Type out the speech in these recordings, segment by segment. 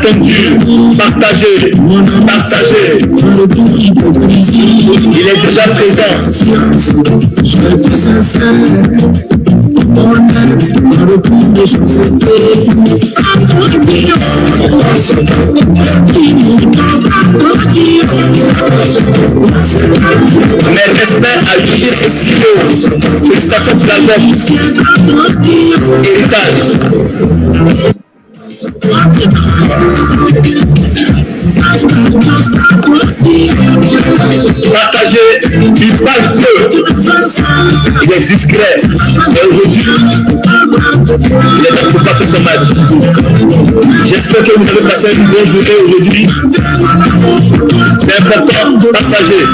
attendu. Partagez, partagez. Il est déjà présent. Je suis sincère, honnête, dans le plus de choses. Mes respects à Julien et Silo. Félicitations pour l'album. Héritage. Partagez, il parle peu, il est discret, et aujourd'hui, il est là pour pas faire son match. J'espère que vous avez passé une bonne journée aujourd'hui. C'est important, partagez.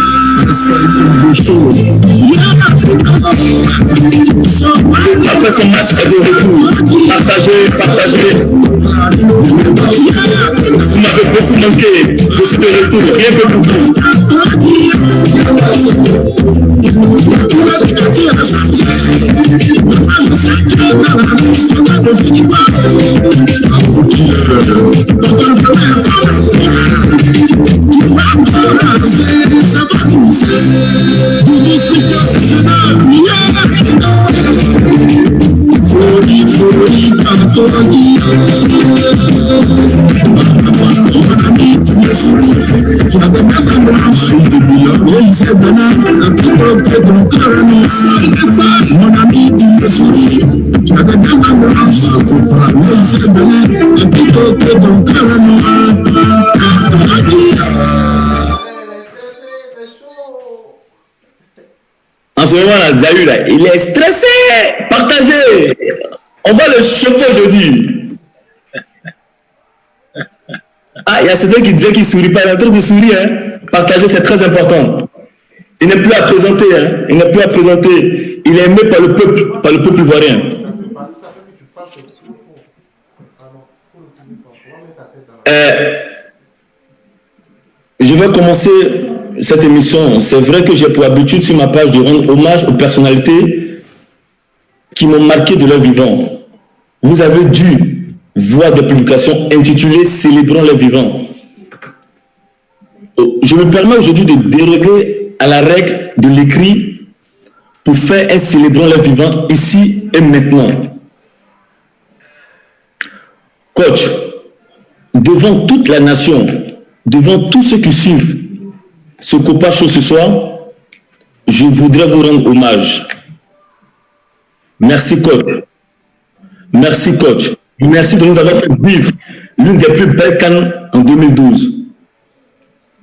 Après son match est de retour. Partagez, partagez. Vous m'avez beaucoup manqué. Je suis de retour, rien que pour vous. Mon ami, tu me souris. Tu as des belles mains, en ce moment, là, Zahou, là, il est stressé. Partagez. On va le chauffer aujourd'hui. Ah, il y a certains qui disaient qu'il ne sourit pas. Il est en train de sourire. Hein. Partagez, c'est très important. Il n'est plus à présenter. Hein. Il n'est plus à présenter. Il est aimé par le peuple ivoirien. Je vais commencer cette émission. C'est vrai que j'ai pour habitude sur ma page de rendre hommage aux personnalités qui m'ont marqué de leur vivant. Vous avez dû voir des publications intitulées « Célébrons les vivants ». Je me permets aujourd'hui de déroger à la règle de l'écrit pour faire un « Célébrons les vivants » ici et maintenant. Coach, devant toute la nation, devant tous ceux qui suivent ce Copa Show ce soir, je voudrais vous rendre hommage. Merci coach. Merci coach. Merci de nous avoir fait vivre l'une des plus belles cannes en 2012.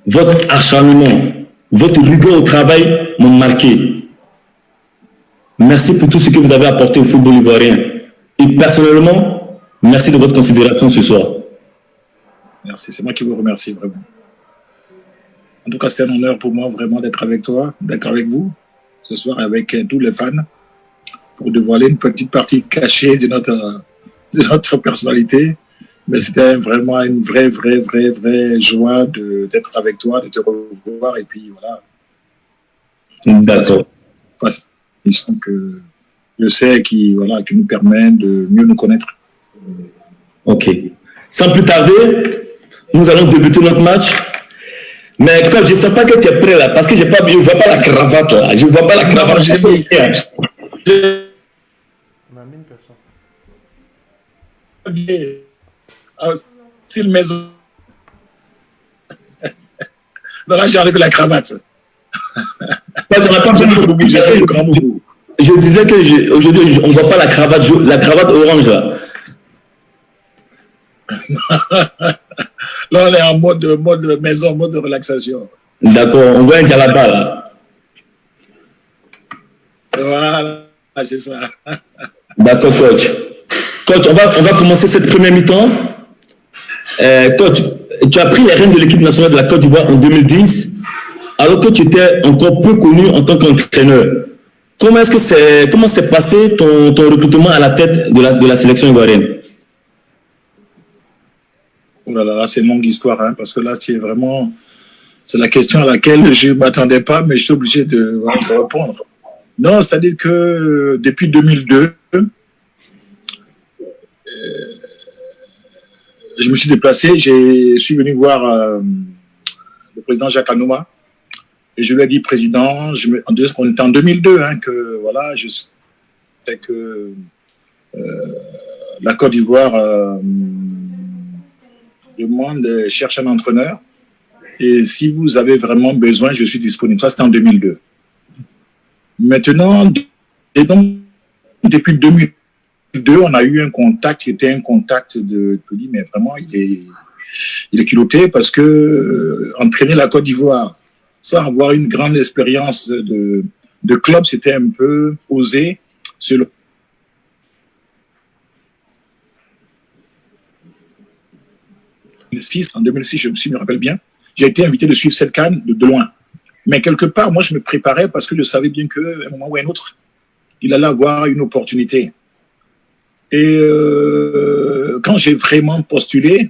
Votre acharnement, votre rigueur au travail m'ont marqué. Merci pour tout ce que vous avez apporté au football ivoirien. Et personnellement, merci de votre considération ce soir. Merci, c'est moi qui vous remercie vraiment. En tout cas, c'est un honneur pour moi vraiment d'être avec toi, d'être avec vous ce soir avec tous les fans pour dévoiler une petite partie cachée de notre personnalité. Mais c'était vraiment une vraie joie d'être avec toi, de te revoir et puis voilà. D'accord. Que je sais qui nous permet de mieux nous connaître. Ok. Sans plus tarder, nous allons débuter notre match. Mais quand je ne sais pas que tu es prêt là, parce que je ne vois pas la cravate là. Je ne vois pas la cravate. J'ai mis. On a mis une personne. Style maison. Non, là, j'ai enlevé la cravate. Je disais que aujourd'hui, on ne voit pas la cravate orange là. Là, on est en mode maison, mode de relaxation. D'accord, on voit un Djalaba là. Voilà, c'est ça. D'accord, coach. Coach, on va commencer cette première mi-temps. Coach, tu as pris les rênes de l'équipe nationale de la Côte d'Ivoire en 2010, alors que tu étais encore peu connu en tant qu'entraîneur. Comment s'est passé ton recrutement à la tête de la sélection ivoirienne? Oh là là, c'est une longue histoire, hein, parce que là, c'est la question à laquelle je ne m'attendais pas, mais je suis obligé de répondre. Non, c'est-à-dire que depuis 2002, je me suis déplacé, je suis venu voir le président Jacques Anouma et je lui ai dit, président, on était en 2002, hein, que voilà, je sais que la Côte d'Ivoire cherche un entraîneur et si vous avez vraiment besoin, je suis disponible. Ça, c'était en 2002. Maintenant, et donc, depuis 2002, on a eu un contact qui était un contact de Tony, mais vraiment, il est culotté parce que entraîner la Côte d'Ivoire sans avoir une grande expérience de club, c'était un peu osé. Selon en 2006, je me rappelle bien, j'ai été invité de suivre cette CAN de loin. Mais quelque part, moi, je me préparais parce que je savais bien qu'à un moment ou à un autre, il allait avoir une opportunité. Et quand j'ai vraiment postulé,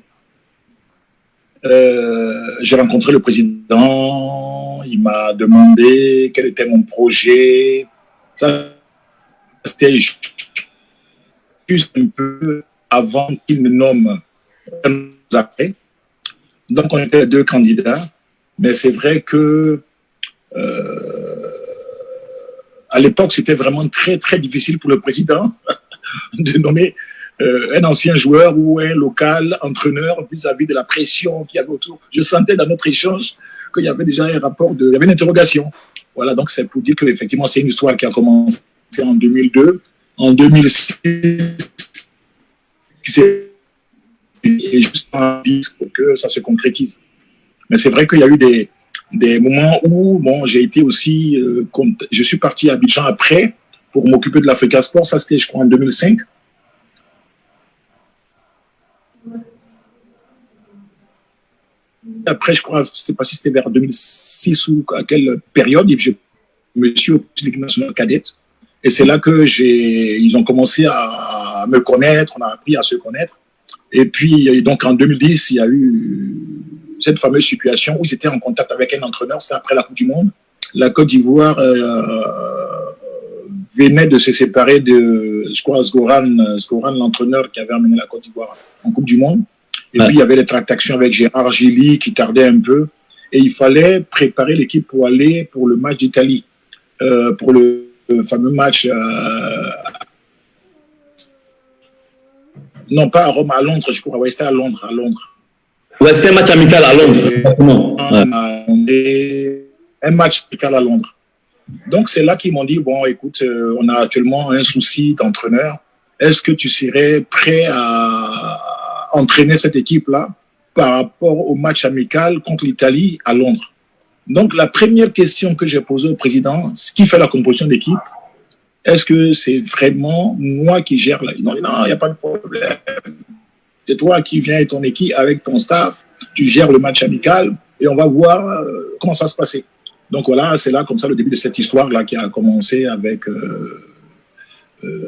j'ai rencontré le président, il m'a demandé quel était mon projet. Ça, c'était juste un peu avant qu'il me nomme après. Donc, on était deux candidats, mais c'est vrai que à l'époque, c'était vraiment très, très difficile pour le président de nommer un ancien joueur ou un local entraîneur vis-à-vis de la pression qu'il y avait autour. Je sentais dans notre échange qu'il y avait déjà un rapport il y avait une interrogation. Voilà, donc c'est pour dire qu'effectivement, c'est une histoire qui a commencé en 2002. En 2006, et juste un disque pour que ça se concrétise. Mais c'est vrai qu'il y a eu des moments où j'ai été aussi, je suis parti à Abidjan après pour m'occuper de l'Africa Sport. Ça, c'était, je crois, en 2005. Après, je crois, c'était pas si c'était vers 2006 ou à quelle période, et je me suis au l'équipe nationale cadette. Et c'est là que ils ont commencé à me connaître, on a appris à se connaître. Et puis, donc, en 2010, il y a eu cette fameuse situation où ils étaient en contact avec un entraîneur. C'était après la Coupe du Monde. La Côte d'Ivoire venait de se séparer de, je crois, Sgoran, l'entraîneur qui avait amené la Côte d'Ivoire en Coupe du Monde. Et puis, il y avait des tractations avec Gérard Gilly qui tardaient un peu. Et il fallait préparer l'équipe pour aller pour le match d'Italie, pour le fameux match... non, pas à Rome, à Londres, je crois. Ouais, c'était à Londres. Ouais, c'était un match amical à Londres. Un match amical à Londres. Donc, c'est là qu'ils m'ont dit, bon, écoute, on a actuellement un souci d'entraîneur. Est-ce que tu serais prêt à entraîner cette équipe-là par rapport au match amical contre l'Italie à Londres? Donc, la première question que j'ai posée au président, ce qui fait la composition d'équipe, est-ce que c'est vraiment moi qui gère la... Non, il n'y a pas de problème. C'est toi qui viens avec ton équipe, avec ton staff, tu gères le match amical et on va voir comment ça se passait. Donc voilà, c'est là comme ça le début de cette histoire-là qui a commencé avec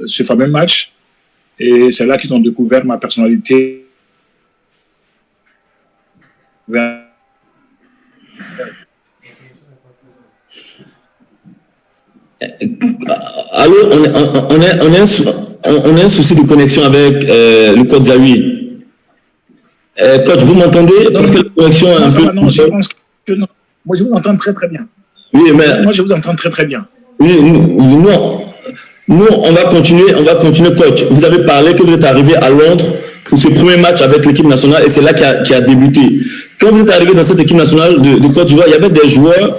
ce fameux match. Et c'est là qu'ils ont découvert ma personnalité. Allô, on a un souci de connexion avec le Côte d'Ivoire. Coach, vous m'entendez? Non, je pense que non. Moi, je vous entends très, très bien. Oui, mais... Moi, je vous entends très, très bien. Oui, nous, on va continuer, coach. Vous avez parlé que vous êtes arrivé à Londres pour ce premier match avec l'équipe nationale et c'est là qui a débuté. Quand vous êtes arrivé dans cette équipe nationale de Côte d'Ivoire, il y avait des joueurs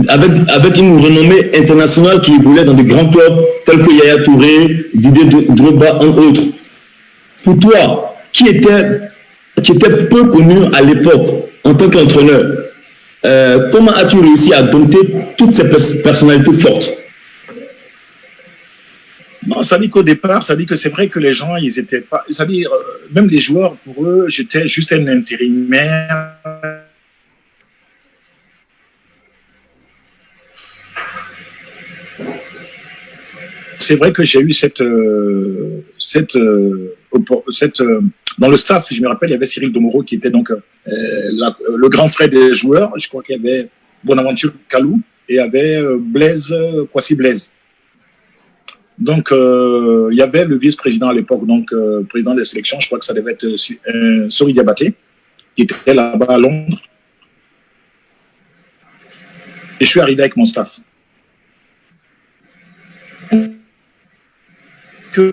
avec une renommée internationale qui évoluait dans de grands clubs tels que Yaya Touré, Didier Drogba, entre autres. Pour toi, qui était peu connu à l'époque en tant qu'entraîneur, comment as-tu réussi à dompter toutes ces personnalités fortes? Non, ça dit qu'au départ, ça dit que c'est vrai que les gens, ils étaient pas... Ça dit, même les joueurs, pour eux, j'étais juste un intérimaire. C'est vrai que j'ai eu dans le staff, je me rappelle, il y avait Cyril Domoro qui était donc le grand frère des joueurs. Je crois qu'il y avait Bonaventure Kalou et il y avait Kwasi Blaise. Donc, il y avait le vice-président à l'époque, donc président des sélections, je crois que ça devait être Sori Diabaté, qui était là-bas à Londres. Et je suis arrivé avec mon staff. Que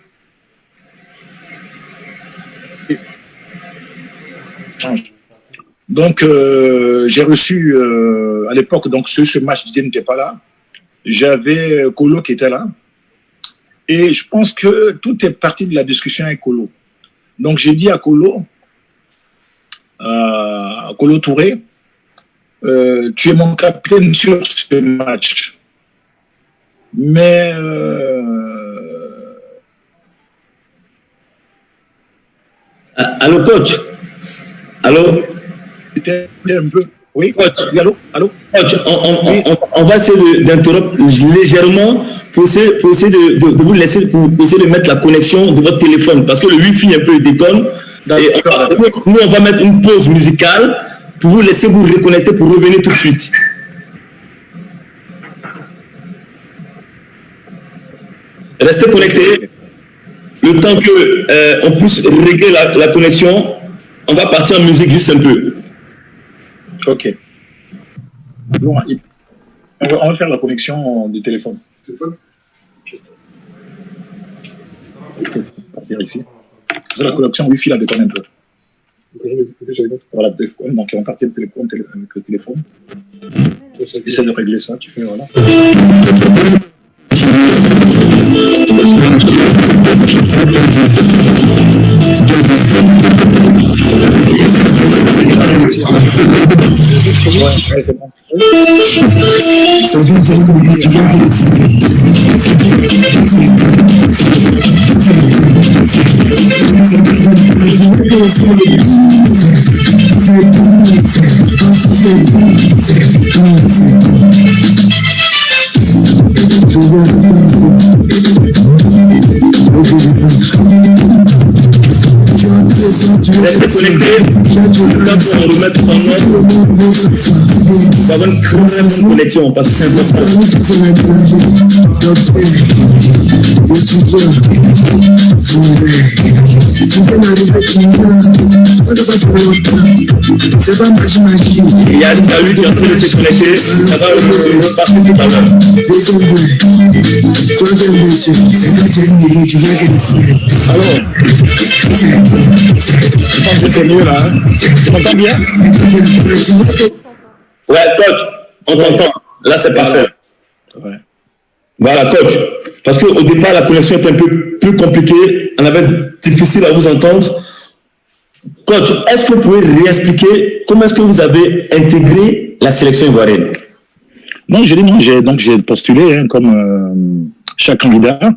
change. Donc, j'ai reçu à l'époque, donc ce match Didier n'était pas là. J'avais Kolo qui était là. Et je pense que tout est parti de la discussion avec Kolo. Donc, j'ai dit à Kolo Touré, tu es mon capitaine sur ce match. Mais allô, coach. Allô. c'était un peu. Oui, Coach. Oui, allô, allô. Coach, on va essayer d'interrompre légèrement pour essayer de vous laisser, pour essayer de mettre la connexion de votre téléphone, parce que le Wi-Fi un peu déconne. Et nous, on va mettre une pause musicale pour vous laisser vous reconnecter pour revenir tout de suite. Restez connectés. Le temps que on puisse régler la connexion, on va partir en musique juste un peu. Ok. Bon, on va faire la connexion du téléphone. Vérifier. La connexion Wi-Fi là déconne un peu. Voilà, donc on partit avec le téléphone. Essaie de régler ça, tu fais voilà. Restez connectés. Quand on va remettre en mode, ça va une très bonne connexion parce que c'est important. Il y a lui qui est en train de se connecter. Ça va passer tout à l'heure. Alors, Je pense que c'est mieux là. Hein. Tu m'entends bien? ouais, coach, on t'entend. Là, c'est parfait. Ouais. Voilà, coach. Parce qu'au départ, la connexion était un peu plus compliquée. On avait difficile à vous entendre. Coach, est-ce que vous pouvez réexpliquer comment est-ce que vous avez intégré la sélection ivoirienne? Non, j'ai dit non, j'ai postulé hein, comme chaque candidat.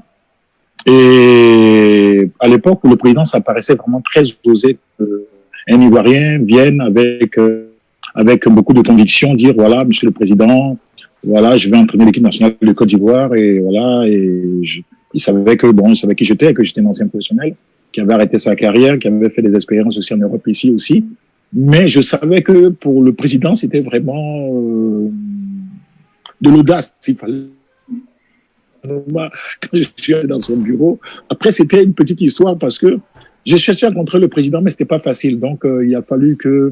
Et à l'époque, le président, ça paraissait vraiment très osé qu'un Ivoirien vienne avec beaucoup de conviction dire voilà, Monsieur le Président, voilà, je vais entraîner l'équipe nationale de Côte d'Ivoire et voilà. Il savait que bon, il savait qui j'étais, que j'étais un ancien professionnel qui avait arrêté sa carrière, qui avait fait des expériences aussi en Europe ici aussi. Mais je savais que pour le président, c'était vraiment de l'audace. Il fallait. Quand je suis allé dans son bureau, après c'était une petite histoire parce que je cherchais à rencontrer le président, mais c'était pas facile. Donc il a fallu que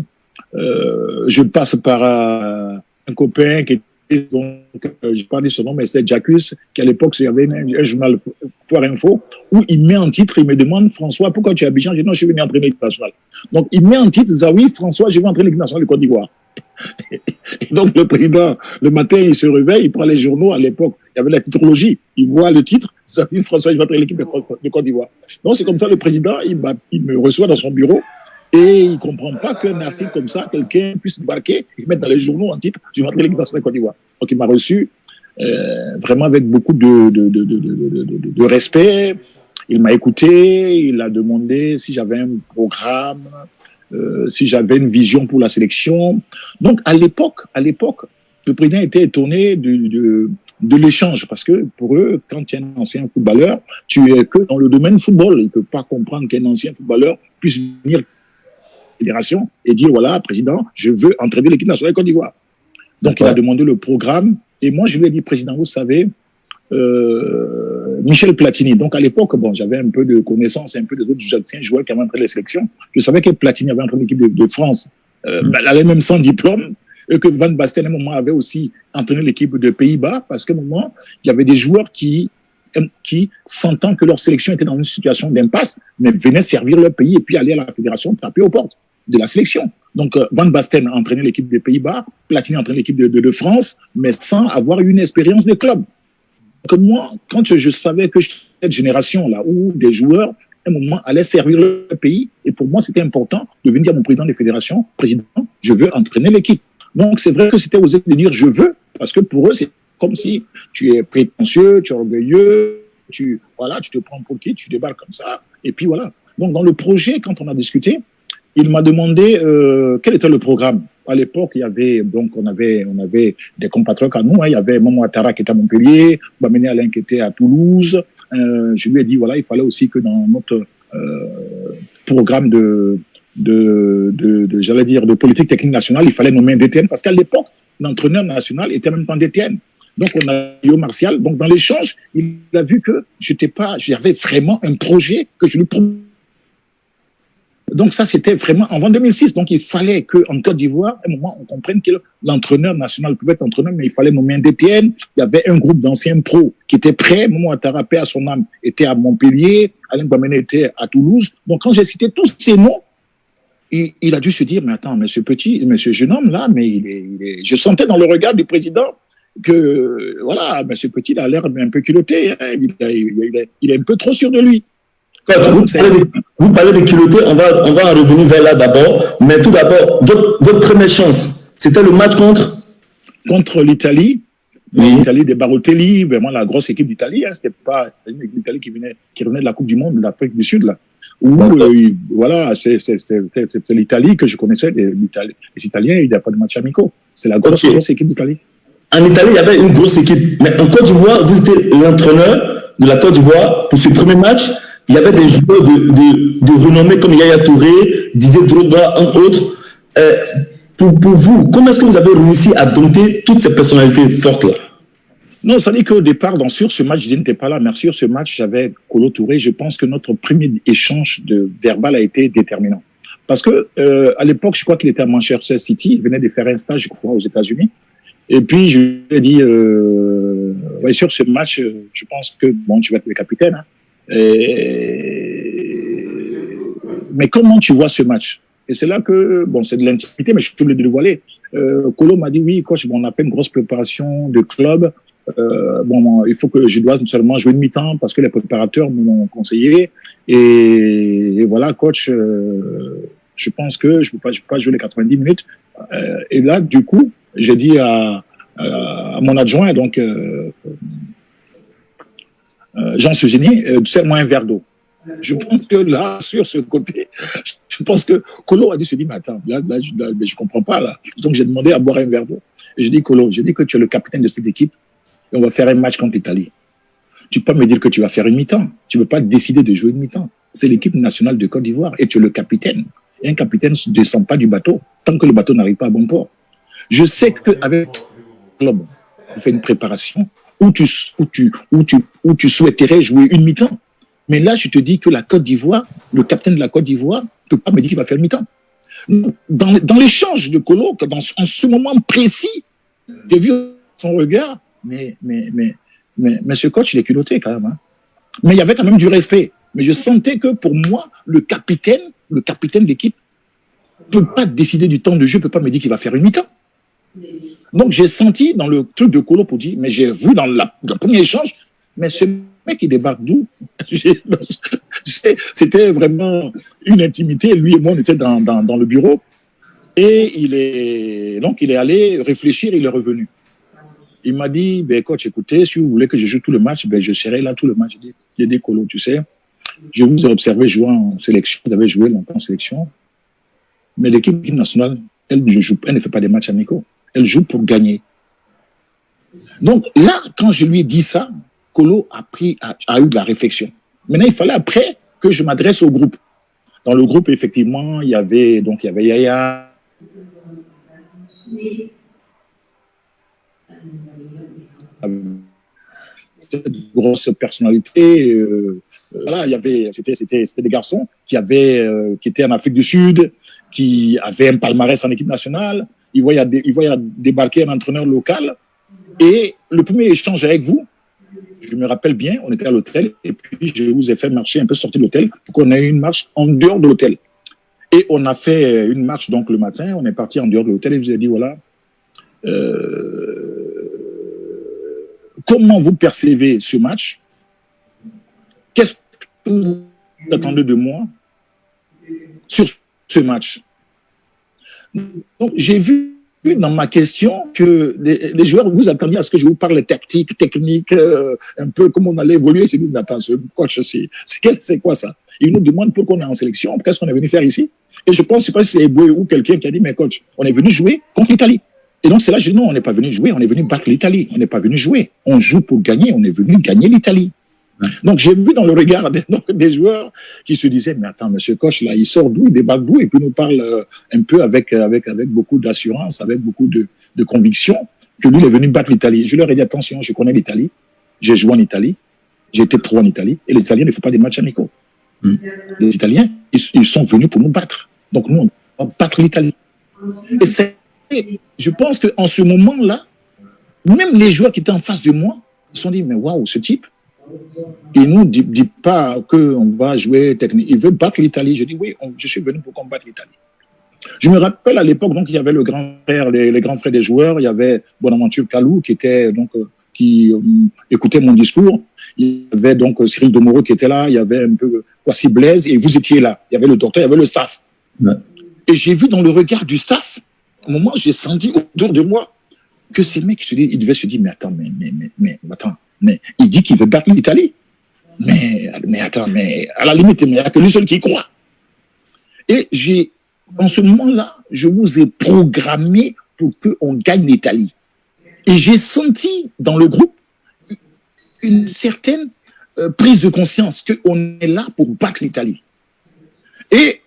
je passe par un copain qui était donc je parle de son nom, mais c'est Jacques, qui à l'époque il y avait un journal Foire Info où il met en titre, il me demande François, pourquoi tu es à Abidjan? Je dis non, je suis venu entraîner l'équipe nationale. Donc il met en titre Zawi, François, je vais entraîner l'équipe nationale de Côte d'Ivoire. Et donc le président, le matin, il se réveille, il prend les journaux. À l'époque, il y avait la titrologie. Il voit le titre, ça dit François, je vais entraîner l'équipe de Côte d'Ivoire. Donc c'est comme ça, le président, il me reçoit dans son bureau et il ne comprend pas qu'un article comme ça, quelqu'un puisse débarquer et mettre dans les journaux en titre, je vais entraîner l'équipe nationale de Côte d'Ivoire. Donc il m'a reçu vraiment avec beaucoup de respect. Il m'a écouté, il a demandé si j'avais un programme, si j'avais une vision pour la sélection. Donc, à l'époque, le président était étonné de l'échange parce que pour eux, quand tu es un ancien footballeur, tu es que dans le domaine football. Il ne peut pas comprendre qu'un ancien footballeur puisse venir à la fédération et dire, voilà, président, je veux entraîner l'équipe nationale de Côte d'Ivoire. Donc, il a demandé le programme et moi, je lui ai dit, président, vous savez, Michel Platini. Donc, à l'époque, bon, j'avais un peu de connaissances, un peu des autres anciens joueurs qui avaient entraîné les sélections. Je savais que Platini avait entraîné l'équipe de France. Elle avait même sans diplôme. Et que Van Basten, à un moment, avait aussi entraîné l'équipe de Pays-Bas. Parce qu'à un moment, il y avait des joueurs qui sentant que leur sélection était dans une situation d'impasse, mais venaient servir leur pays et puis aller à la fédération taper aux portes de la sélection. Donc, Van Basten a entraîné l'équipe des Pays-Bas, Platini a entraîné l'équipe de France, mais sans avoir une expérience de club. Donc, moi, quand je savais que cette génération-là, où des joueurs, à un moment, allaient servir leur pays, et pour moi, c'était important de venir dire à mon président des fédérations, président, je veux entraîner l'équipe. Donc, c'est vrai que c'était osé de dire je veux, parce que pour eux, c'est comme si tu es prétentieux, tu es orgueilleux, tu te prends pour qui, tu débarques comme ça, et puis voilà. Donc, dans le projet, quand on a discuté, il m'a demandé quel était le programme. À l'époque, il y avait, donc, on avait des compatriotes à nous, hein. Il y avait Momo Atara qui était à Montpellier, Bamené Alain qui était à Toulouse. Je lui ai dit, voilà, il fallait aussi que dans notre programme j'allais dire, de politique technique nationale, il fallait nommer un DTN, parce qu'à l'époque, l'entraîneur national était même pas un DTN. Donc, on a Yo Martial. Donc, dans l'échange, il a vu que j'avais vraiment un projet que je lui proposais. Donc, ça, c'était vraiment avant 2006. Donc, il fallait qu'en Côte d'Ivoire, à un moment, on comprenne que l'entraîneur national pouvait être entraîneur, mais il fallait nommer un DTN. Il y avait un groupe d'anciens pros qui étaient prêts. Momo Atara, paix à son âme, était à Montpellier. Alain Guamene était à Toulouse. Donc, quand j'ai cité tous ces noms, il a dû se dire, mais attends, mais ce jeune homme-là, mais je sentais dans le regard du président que, voilà, mais ce petit, il a l'air un peu culotté, hein, il est un peu trop sûr de lui. Coach, vous parlez de culotté, on va en revenir vers là d'abord, mais tout d'abord, votre première chance, c'était le match contre l'Italie. Oui. L'Italie des Barotelli, vraiment la grosse équipe d'Italie, hein, c'était pas une équipe d'Italie qui revenait de la Coupe du Monde de l'Afrique du Sud, là. Voilà, c'est l'Italie que je connaissais, les Italiens, il n'y a pas de match amicaux. C'est la grosse équipe d'Italie. En Italie, il y avait une grosse équipe. Mais en Côte d'Ivoire, vous étiez l'entraîneur de la Côte d'Ivoire pour ce premier match. Il y avait des joueurs de renommée comme Yaya Touré, Didier Drogba, entre autres. Pour vous, comment est-ce que vous avez réussi à dompter toutes ces personnalités fortes-là? Non, ça dit qu'au départ, sur ce match, je n'étais pas là, mais sur ce match, j'avais Kolo Touré. Je pense que notre premier échange verbal a été déterminant. Parce que à l'époque, je crois qu'il était à Manchester City. Il venait de faire un stage, je crois, aux États-Unis. Et puis, je lui ai dit, ouais, sur ce match, je pense que, bon, tu vas être le capitaine. Hein. Mais comment tu vois ce match? Et c'est là que, bon, c'est de l'intimité, mais je suis obligé de le dévoiler. Kolo m'a dit, oui, coach, bon, on a fait une grosse préparation de club. Bon, il faut que je dois seulement jouer une mi-temps parce que les préparateurs me l'ont conseillé. Et voilà, coach, je pense que je peux pas jouer les 90 minutes. Et là, du coup, j'ai dit à mon adjoint, donc Jean Sugini, serre-moi un verre d'eau. Je pense que là, sur ce côté, je pense que Kolo a dû se dire, mais attends, là je comprends pas, là. Donc, j'ai demandé à boire un verre d'eau. Et je dis, Kolo, je dis que tu es le capitaine de cette équipe et on va faire un match contre l'Italie. Tu peux pas me dire que tu vas faire une mi-temps. Tu peux pas décider de jouer une mi-temps. C'est l'équipe nationale de Côte d'Ivoire et tu es le capitaine. Et un capitaine ne descend pas du bateau tant que le bateau n'arrive pas à bon port. Je sais qu'avec le club, on fait une préparation où tu souhaiterais jouer une mi-temps. Mais là, je te dis que la Côte d'Ivoire, le capitaine de la Côte d'Ivoire ne peut pas me dire qu'il va faire mi-temps. Dans l'échange de Kolo, en ce moment précis, j'ai vu son regard, mais ce coach, il est culotté quand même. Hein. Mais il y avait quand même du respect. Mais je sentais que pour moi, le capitaine de l'équipe ne peut pas décider du temps de jeu, ne peut pas me dire qu'il va faire une mi-temps. Donc j'ai senti dans le truc de Kolo pour dire, mais j'ai vu dans le premier échange, mais ce mec il débarque d'où? C'était vraiment une intimité. Lui et moi, on était dans le bureau et il est allé réfléchir, il est revenu. Il m'a dit, ben coach, écoutez, si vous voulez que je joue tout le match, ben je serai là tout le match. J'ai dit, Kolo, tu sais, je vous ai observé jouer en sélection, vous avez joué longtemps en sélection, mais l'équipe nationale, elle ne fait pas des matchs amicaux, elle joue pour gagner. Donc là, quand je lui ai dit ça, Kolo a eu de la réflexion. Maintenant, il fallait après que je m'adresse au groupe. Dans le groupe, effectivement, il y avait Yaya, cette grosse personnalité. Voilà, c'était des garçons qui étaient en Afrique du Sud, qui avaient un palmarès en équipe nationale. Ils voyaient débarquer un entraîneur local. Et le premier échange avec vous, je me rappelle bien, on était à l'hôtel et puis je vous ai fait marcher un peu sortir de l'hôtel pour qu'on ait une marche en dehors de l'hôtel. Et on a fait une marche donc le matin, on est parti en dehors de l'hôtel et je vous ai dit voilà, comment vous percevez ce match? Qu'est-ce que vous attendez de moi sur ce match? Donc j'ai vu dans ma question que les joueurs vous attendiez à ce que je vous parle tactique, technique, un peu comment on allait évoluer. Ils se disent, attends, ce coach, c'est quoi ça? Ils nous demandent pourquoi on est en sélection, qu'est-ce qu'on est venu faire ici? Et je pense, je sais pas si c'est Eboué ou quelqu'un qui a dit, mais coach, on est venu jouer contre l'Italie. Et donc c'est là que je dis, non, on n'est pas venu jouer, on est venu battre l'Italie. On n'est pas venu jouer. On joue pour gagner, on est venu gagner l'Italie. Donc, j'ai vu dans le regard des joueurs qui se disaient, mais attends, monsieur coach, là, il sort d'où, il débarque d'où, et puis nous parle un peu avec beaucoup d'assurance, avec beaucoup de conviction, que lui, il est venu battre l'Italie. Je leur ai dit, attention, je connais l'Italie, j'ai joué en Italie, j'ai été pro en Italie, et les Italiens ne font pas des matchs amicaux. Les Italiens, ils sont venus pour nous battre. Donc, nous, on va battre l'Italie. Et je pense qu'en ce moment-là, même les joueurs qui étaient en face de moi, se sont dit, mais waouh, ce type, il ne nous dit pas qu'on va jouer technique. Il veut battre l'Italie. Je dis oui, je suis venu pour combattre l'Italie. Je me rappelle à l'époque, donc, il y avait le grand frère, les grands frères des joueurs. Il y avait Bonaventure Kalou qui écoutait mon discours. Il y avait donc Cyril Domoro qui était là. Il y avait un peu Kwasi Blaise et vous étiez là. Il y avait le docteur, il y avait le staff. Ouais. Et j'ai vu dans le regard du staff, au moment où j'ai senti autour de moi que ces mecs, ils devaient se dire, mais attends, mais il dit qu'il veut battre l'Italie. Mais attends, mais à la limite, il n'y a que lui seul qui y croit. Et en ce moment-là, je vous ai programmé pour qu'on gagne l'Italie. Et j'ai senti dans le groupe une certaine prise de conscience qu'on est là pour battre l'Italie. Et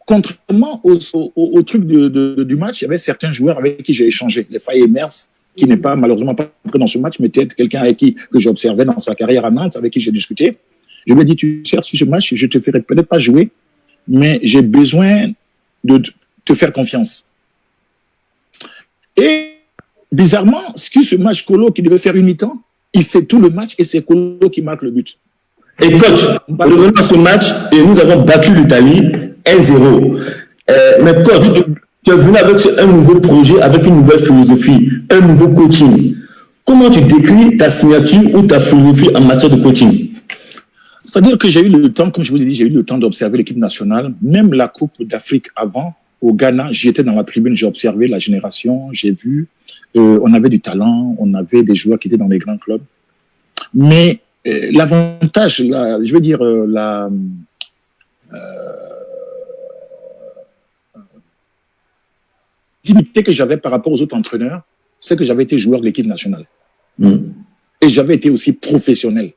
contrairement au truc du match, il y avait certains joueurs avec qui j'ai échangé. Les Faye Mers, qui n'est pas malheureusement pas entré dans ce match, mais peut-être quelqu'un avec qui que j'observais dans sa carrière à Nantes, avec qui j'ai discuté. Je lui ai dit, tu sais, sur ce match, je te ferai peut-être pas jouer, mais j'ai besoin de te faire confiance. Et bizarrement, ce match Kolo qui devait faire une mi-temps, il fait tout le match et c'est Kolo qui marque le but. Et coach, revenons à ce match et nous avons battu l'Italie 1-0. Mais coach, tu es venu avec un nouveau projet, avec une nouvelle philosophie, un nouveau coaching. Comment tu décris ta signature ou ta philosophie en matière de coaching? C'est-à-dire que j'ai eu le temps, comme je vous ai dit, j'ai eu le temps d'observer l'équipe nationale. Même la Coupe d'Afrique avant, au Ghana, j'étais dans la tribune, j'ai observé la génération, j'ai vu, on avait du talent, on avait des joueurs qui étaient dans les grands clubs. Mais l'avantage, je veux dire, limité que j'avais par rapport aux autres entraîneurs, c'est que j'avais été joueur de l'équipe nationale. Et j'avais été aussi professionnel.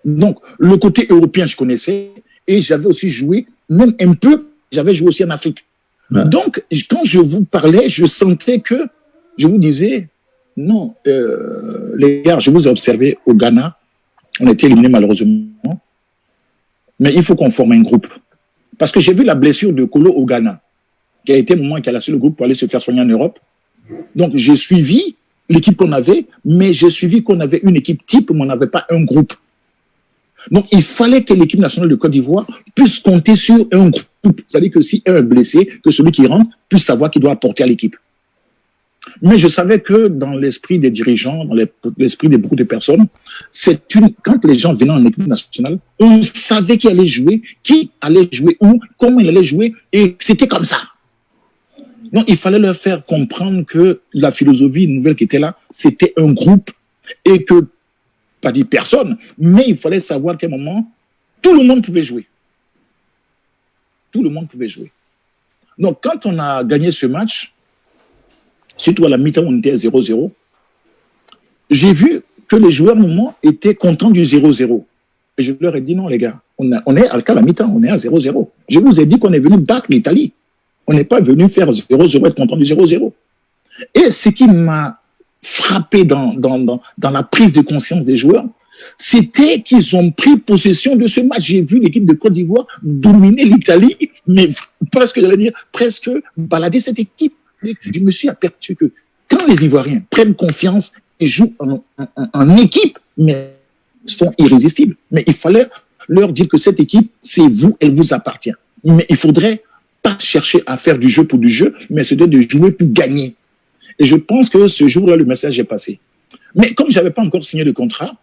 Donc, le côté européen, je connaissais, et j'avais aussi joué, même un peu, j'avais joué aussi en Afrique. Ouais. Donc, quand je vous parlais, je sentais que, je vous disais, non, les gars, je vous ai observé au Ghana, on était éliminés malheureusement, mais il faut qu'on forme un groupe. Parce que j'ai vu la blessure de Kolo au Ghana, qui a été le moment qui a laissé le groupe pour aller se faire soigner en Europe. Donc, j'ai suivi l'équipe qu'on avait, mais j'ai suivi qu'on avait une équipe type, mais on n'avait pas un groupe. Donc, il fallait que l'équipe nationale de Côte d'Ivoire puisse compter sur un groupe. C'est-à-dire que si un est blessé, que celui qui rentre puisse savoir qu'il doit apporter à l'équipe. Mais je savais que dans l'esprit des dirigeants, dans l'esprit de beaucoup de personnes, quand les gens venaient en équipe nationale, on savait qui allait jouer où, comment il allait jouer, et c'était comme ça. Donc, il fallait leur faire comprendre que la philosophie nouvelle qui était là, c'était un groupe et que, pas dit personne, mais il fallait savoir qu'à un moment, tout le monde pouvait jouer. Tout le monde pouvait jouer. Donc, quand on a gagné ce match, surtout à la mi-temps, on était à 0-0, j'ai vu que les joueurs, à un moment, étaient contents du 0-0. Et je leur ai dit, non, les gars, on est à la mi-temps, on est à 0-0. Je vous ai dit qu'on est venu battre l'Italie. On n'est pas venu faire 0-0, être content du 0-0. Et ce qui m'a frappé dans la prise de conscience des joueurs, c'était qu'ils ont pris possession de ce match. J'ai vu l'équipe de Côte d'Ivoire dominer l'Italie, mais presque, j'allais dire, presque balader cette équipe. Je me suis aperçu que quand les Ivoiriens prennent confiance et jouent en équipe, mais ils sont irrésistibles. Mais il fallait leur dire que cette équipe, c'est vous, elle vous appartient. Mais il faudrait pas chercher à faire du jeu pour du jeu, mais c'est de jouer pour gagner. Et je pense que ce jour-là, le message est passé. Mais comme je n'avais pas encore signé de contrat,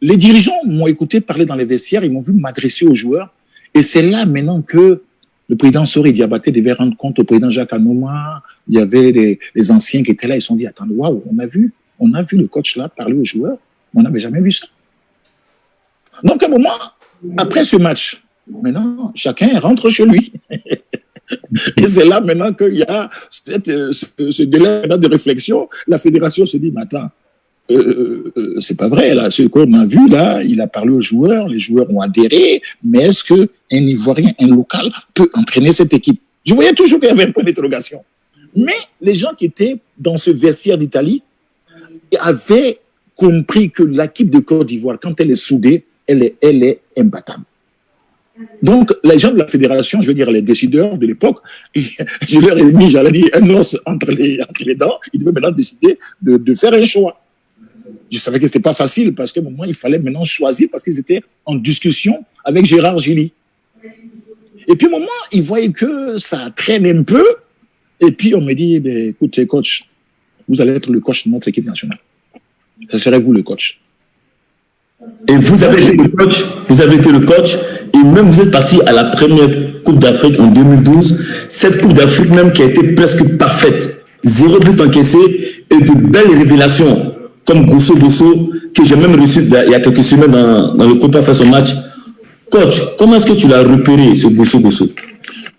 les dirigeants m'ont écouté parler dans les vestiaires, ils m'ont vu m'adresser aux joueurs. Et c'est là maintenant que le président Sori Diabaté devait rendre compte au président Jacques Anouma. Il y avait les anciens qui étaient là, ils se sont dit, attends, waouh, on a vu le coach là parler aux joueurs, on n'avait jamais vu ça. Donc à un moment, après ce match, maintenant, chacun rentre chez lui. Et c'est là maintenant qu'il y a ce délai de réflexion. La fédération se dit, mais attends, c'est pas vrai, là, ce qu'on a vu, là, il a parlé aux joueurs, les joueurs ont adhéré, mais est-ce qu'un Ivoirien, un local, peut entraîner cette équipe? Je voyais toujours qu'il y avait un point d'interrogation. Mais les gens qui étaient dans ce vestiaire d'Italie avaient compris que l'équipe de Côte d'Ivoire, quand elle est soudée, elle est imbattable. Donc, les gens de la fédération, je veux dire les décideurs de l'époque, je leur ai mis, j'allais dire, un os entre les dents. Ils devaient maintenant décider de faire un choix. Je savais que ce n'était pas facile parce qu'à un moment, il fallait maintenant choisir parce qu'ils étaient en discussion avec Gérard Gilly. Et puis, à un moment, ils voyaient que ça traîne un peu. Et puis, on me dit, écoutez, coach, vous allez être le coach de notre équipe nationale. Ce serait vous le coach. Et vous avez été le coach, et même vous êtes parti à la première Coupe d'Afrique en 2012, cette Coupe d'Afrique même qui a été presque parfaite, 0 but encaissé et de belles révélations, comme Gosso Gosso, que j'ai même reçu il y a quelques semaines dans le Copa face au match. Coach, comment est-ce que tu l'as repéré, ce Gosso Gosso?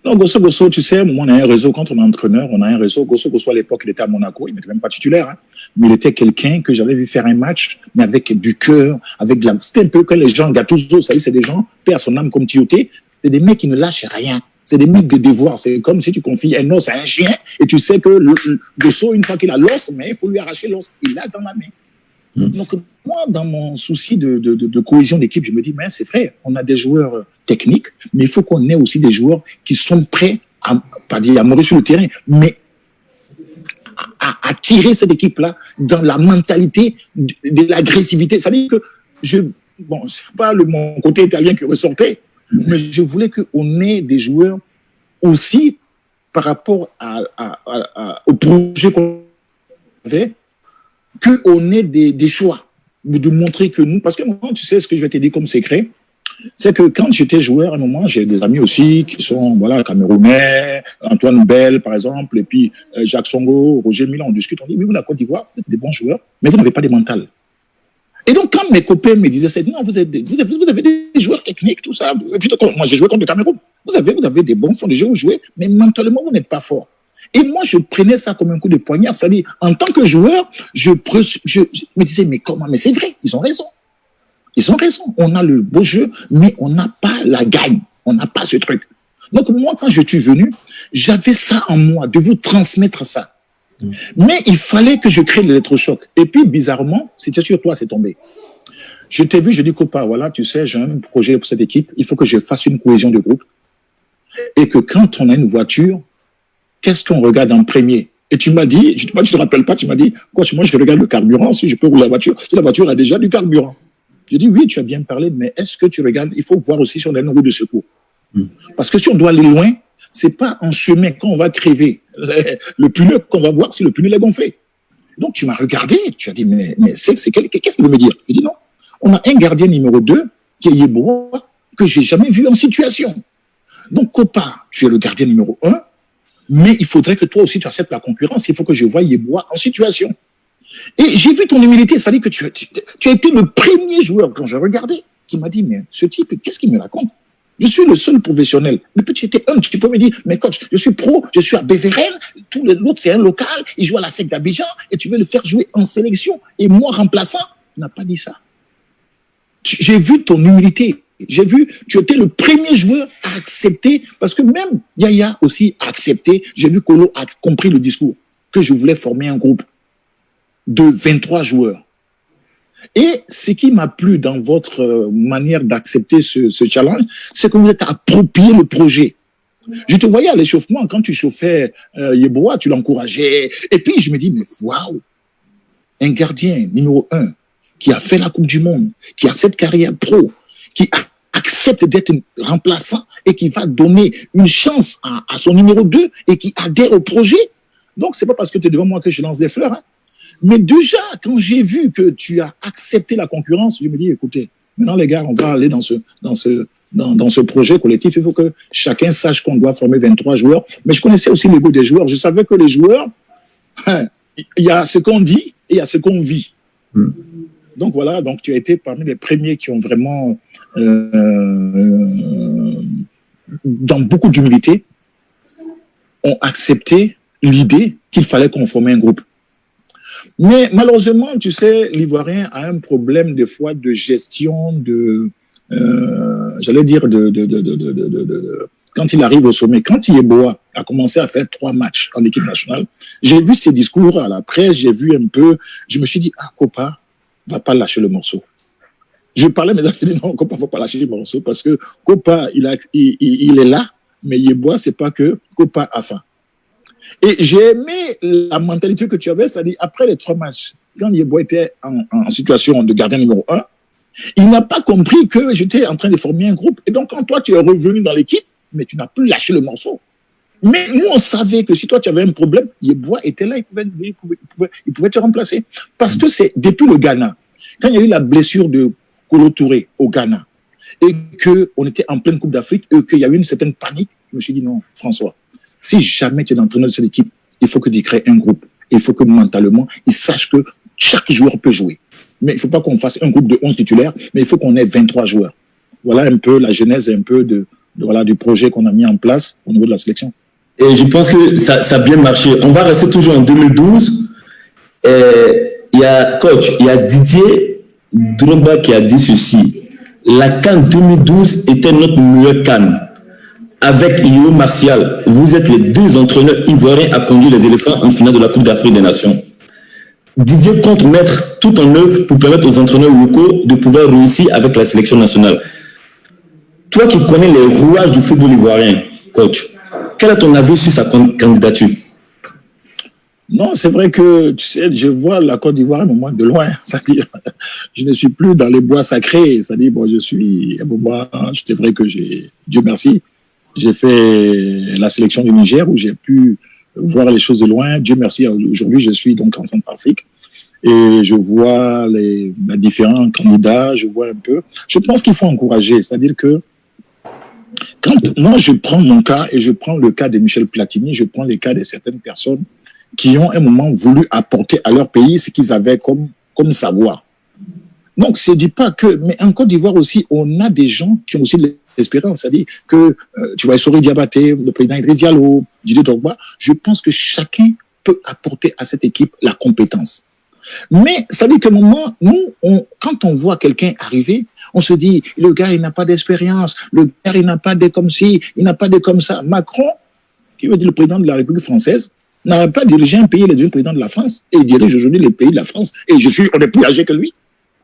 Non, Gosso Gosso, tu sais, on a un réseau, quand on est entraîneur, on a un réseau. Gosso Gosso, à l'époque, il était à Monaco, il n'était même pas titulaire, hein, mais il était quelqu'un que j'avais vu faire un match, mais avec du cœur, avec de la... C'était un peu que les gens, Gattuso, vous savez, c'est des gens, paix à son âme comme Tioté, c'est des mecs qui ne lâchent rien. C'est des mecs de devoir. C'est comme si tu confies un os à un chien et tu sais que le Gosso, une fois qu'il a l'os, mais il faut lui arracher l'os. Il l'a dans la main. Donc, moi, dans mon souci de cohésion d'équipe, je me dis, mais c'est vrai, on a des joueurs techniques, mais il faut qu'on ait aussi des joueurs qui sont prêts pas dire à mourir sur le terrain, mais à tirer cette équipe-là dans la mentalité de l'agressivité. Ça veut dire que bon, c'est pas mon côté italien qui ressortait, mais je voulais qu'on ait des joueurs aussi par rapport au projet qu'on avait, qu'on ait des choix, de montrer que nous, parce que moi, tu sais ce que je vais te dire comme secret, c'est que quand j'étais joueur, à un moment, j'ai des amis aussi qui sont, voilà, camerounais, Antoine Bell, par exemple, et puis Jacques Songo, Roger Milan, on discute, on dit, oui, vous, la Côte d'Ivoire, vous êtes des bons joueurs, mais vous n'avez pas de mental. Et donc, quand mes copains me disaient, non, vous avez des joueurs techniques, tout ça, et puis moi, j'ai joué contre le Cameroun, vous avez des bons fonds de jeu, vous jouez, mais mentalement, vous n'êtes pas fort. Et moi, je prenais ça comme un coup de poignard. C'est-à-dire, en tant que joueur, je me disais, mais comment? Mais c'est vrai, ils ont raison. Ils ont raison. On a le beau jeu, mais on n'a pas la gagne. On n'a pas ce truc. Donc, moi, quand je suis venu, j'avais ça en moi, de vous transmettre ça. Mais il fallait que je crée l'électrochoc. Et puis, bizarrement, c'était sur toi, c'est tombé. Je t'ai vu, je dis, copain, voilà, tu sais, j'ai un projet pour cette équipe. Il faut que je fasse une cohésion de groupe. Et que quand on a une voiture, qu'est-ce qu'on regarde en premier? Et tu m'as dit, tu te rappelles pas, tu m'as dit, coach, moi je regarde le carburant, si je peux rouler la voiture, si la voiture a déjà du carburant. J'ai dit, oui, tu as bien parlé, mais est-ce que tu regardes, il faut voir aussi si on a une roue de secours. Parce que si on doit aller loin, c'est pas en chemin quand on va crever le pneu qu'on va voir si le pneu est gonflé. Donc tu m'as regardé, tu as dit, mais qu'est-ce qu'il veut me dire? J'ai dit, non, on a un gardien numéro 2 qui est Yeboah, que j'ai jamais vu en situation. Donc, copain, tu es le gardien numéro 1, mais il faudrait que toi aussi tu acceptes la concurrence. Il faut que je voie Yeboah en situation. Et j'ai vu ton humilité, ça dit que tu as été le premier joueur, quand j'ai regardé, qui m'a dit, mais ce type, qu'est-ce qu'il me raconte? Je suis le seul professionnel. Mais tu étais un, tu peux me dire, mais coach, je suis pro, je suis à Béveren, l'autre c'est un local, il joue à la SEC d'Abidjan, et tu veux le faire jouer en sélection. Et moi, remplaçant, tu n'as pas dit ça. J'ai vu ton humilité. J'ai vu, tu étais le premier joueur à accepter, parce que même Yaya aussi a accepté. J'ai vu Kolo a compris le discours, que je voulais former un groupe de 23 joueurs. Et ce qui m'a plu dans votre manière d'accepter ce challenge, c'est que vous êtes approprié le projet. Je te voyais à l'échauffement, quand tu chauffais Yeboah, tu l'encourageais. Et puis, je me dis, mais waouh, un gardien numéro 1 qui a fait la Coupe du Monde, qui a cette carrière pro, qui accepte d'être remplaçant et qui va donner une chance à son numéro 2 et qui adhère au projet. Donc, c'est pas parce que tu es devant moi que je lance des fleurs. Hein. Mais déjà, quand j'ai vu que tu as accepté la concurrence, je me dis, écoutez, maintenant les gars, on va aller dans ce projet collectif. Il faut que chacun sache qu'on doit former 23 joueurs. Mais je connaissais aussi l'ego des joueurs. Je savais que les joueurs, il y a ce qu'on dit et il y a ce qu'on vit. Donc voilà, donc tu as été parmi les premiers qui ont vraiment, dans beaucoup d'humilité, ont accepté l'idée qu'il fallait qu'on forme un groupe. Mais malheureusement, tu sais, l'Ivoirien a un problème des fois de gestion j'allais dire quand il arrive au sommet. Quand Yeboah a commencé à faire 3 matchs en équipe nationale, j'ai vu ses discours à la presse, j'ai vu un peu, je me suis dit, Kopa va pas lâcher le morceau. Je parlais, mais j'ai dit non, Kopa ne va pas lâcher le morceau parce que Kopa, il est là, mais Yeboah, c'est pas que Kopa a faim. Et j'ai aimé la mentalité que tu avais, c'est-à-dire après les 3 matchs, quand Yeboah était en situation de gardien numéro 1, il n'a pas compris que j'étais en train de former un groupe. Et donc, quand toi, tu es revenu dans l'équipe, mais tu n'as plus lâché le morceau. Mais nous, on savait que si toi, tu avais un problème, Yeboah était là, il pouvait te remplacer. Parce que c'est depuis le Ghana, quand il y a eu la blessure de Kolo Touré au Ghana, et qu'on était en pleine Coupe d'Afrique, et qu'il y a eu une certaine panique, je me suis dit non, François, si jamais tu es l'entraîneur de cette équipe, il faut que tu crées un groupe. Il faut que mentalement, ils sachent que chaque joueur peut jouer. Mais il ne faut pas qu'on fasse un groupe de 11 titulaires, mais il faut qu'on ait 23 joueurs. Voilà un peu la genèse un peu du projet qu'on a mis en place au niveau de la sélection. Et je pense que ça a bien marché. On va rester toujours en 2012. Il y a Didier Drogba qui a dit ceci. La CAN 2012 était notre meilleure CAN. Avec Léo Martial, vous êtes les 2 entraîneurs ivoiriens à conduire les éléphants en finale de la Coupe d'Afrique des Nations. Didier compte mettre tout en œuvre pour permettre aux entraîneurs locaux de pouvoir réussir avec la sélection nationale. Toi qui connais les rouages du football ivoirien, coach, quel est ton avis sur sa candidature? Non, c'est vrai que, tu sais, je vois la Côte d'Ivoire à un moment de loin. C'est-à-dire, je ne suis plus dans les bois sacrés. C'est-à-dire, bon, c'est vrai que Dieu merci, j'ai fait la sélection du Niger où j'ai pu voir les choses de loin. Dieu merci, aujourd'hui, je suis donc en Centrafrique et je vois les différents candidats, je vois un peu. Je pense qu'il faut encourager, c'est-à-dire que quand moi, je prends mon cas et je prends le cas de Michel Platini, je prends le cas de certaines personnes qui ont un moment voulu apporter à leur pays ce qu'ils avaient comme savoir. Donc, je ne dis pas que, mais en Côte d'Ivoire aussi, on a des gens qui ont aussi de l'espérance. C'est-à-dire que, tu vois, Sori Diabaté, le président Idriss Diallo, Didier Drogba, je pense que chacun peut apporter à cette équipe la compétence. Mais ça veut dire qu'à un moment, nous, quand on voit quelqu'un arriver, on se dit, le gars, il n'a pas d'expérience, le gars, il n'a pas de comme ci, il n'a pas de comme ça. Macron, qui veut dire le président de la République française, n'a pas dirigé un pays, il est devenu président de la France, et il dirige aujourd'hui les pays de la France, et on est plus âgé que lui,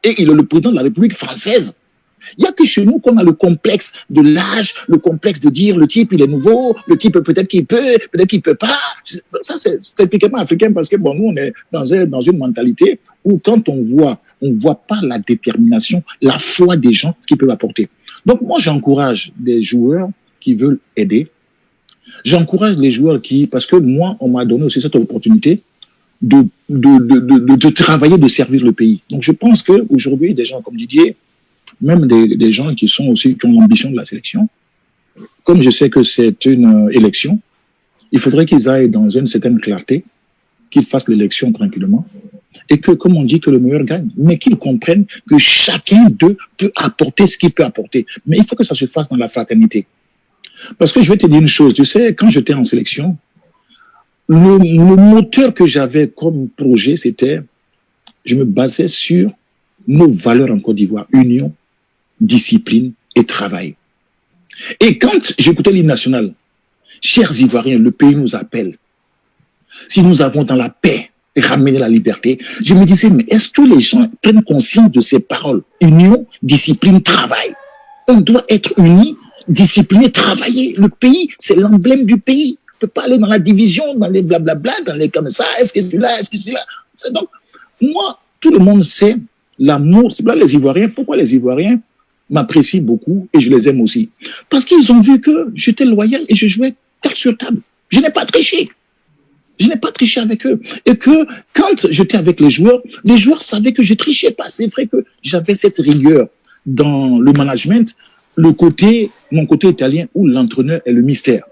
et il est le président de la République française. Il n'y a que chez nous qu'on a le complexe de l'âge, le complexe de dire le type il est nouveau, le type peut-être qu'il peut pas. Ça c'est typiquement africain parce que bon, nous on est dans une mentalité où quand on voit pas la détermination, la foi des gens, ce qu'ils peuvent apporter. Donc moi j'encourage des joueurs qui veulent aider. J'encourage les joueurs parce que moi on m'a donné aussi cette opportunité de travailler, de servir le pays. Donc je pense qu'aujourd'hui des gens comme Didier, même des gens qui ont l'ambition de la sélection, comme je sais que c'est une élection, il faudrait qu'ils aillent dans une certaine clarté, qu'ils fassent l'élection tranquillement, et que, comme on dit, que le meilleur gagne, mais qu'ils comprennent que chacun d'eux peut apporter ce qu'il peut apporter. Mais il faut que ça se fasse dans la fraternité. Parce que je vais te dire une chose, tu sais, quand j'étais en sélection, le moteur que j'avais comme projet, c'était, je me basais sur nos valeurs en Côte d'Ivoire, union, discipline et travail. Et quand j'écoutais l'hymne national, chers Ivoiriens, le pays nous appelle. Si nous avons dans la paix ramener la liberté. Je me disais, mais est-ce que les gens prennent conscience de ces paroles? Union, discipline, travail. On doit être unis, disciplinés, travailler. Le pays, c'est l'emblème du pays. On ne peut pas aller dans la division, dans les blablabla, dans les comme ça, est-ce que c'est là, est-ce que c'est là. Donc, moi, tout le monde sait l'amour. C'est pas les Ivoiriens. Pourquoi les Ivoiriens m'apprécient beaucoup et je les aime aussi? Parce qu'ils ont vu que j'étais loyal et je jouais carte sur table. Je n'ai pas triché. Je n'ai pas triché avec eux. Et que quand j'étais avec les joueurs savaient que je trichais pas. C'est vrai que j'avais cette rigueur dans le management, mon côté italien où l'entraîneur est le mystère.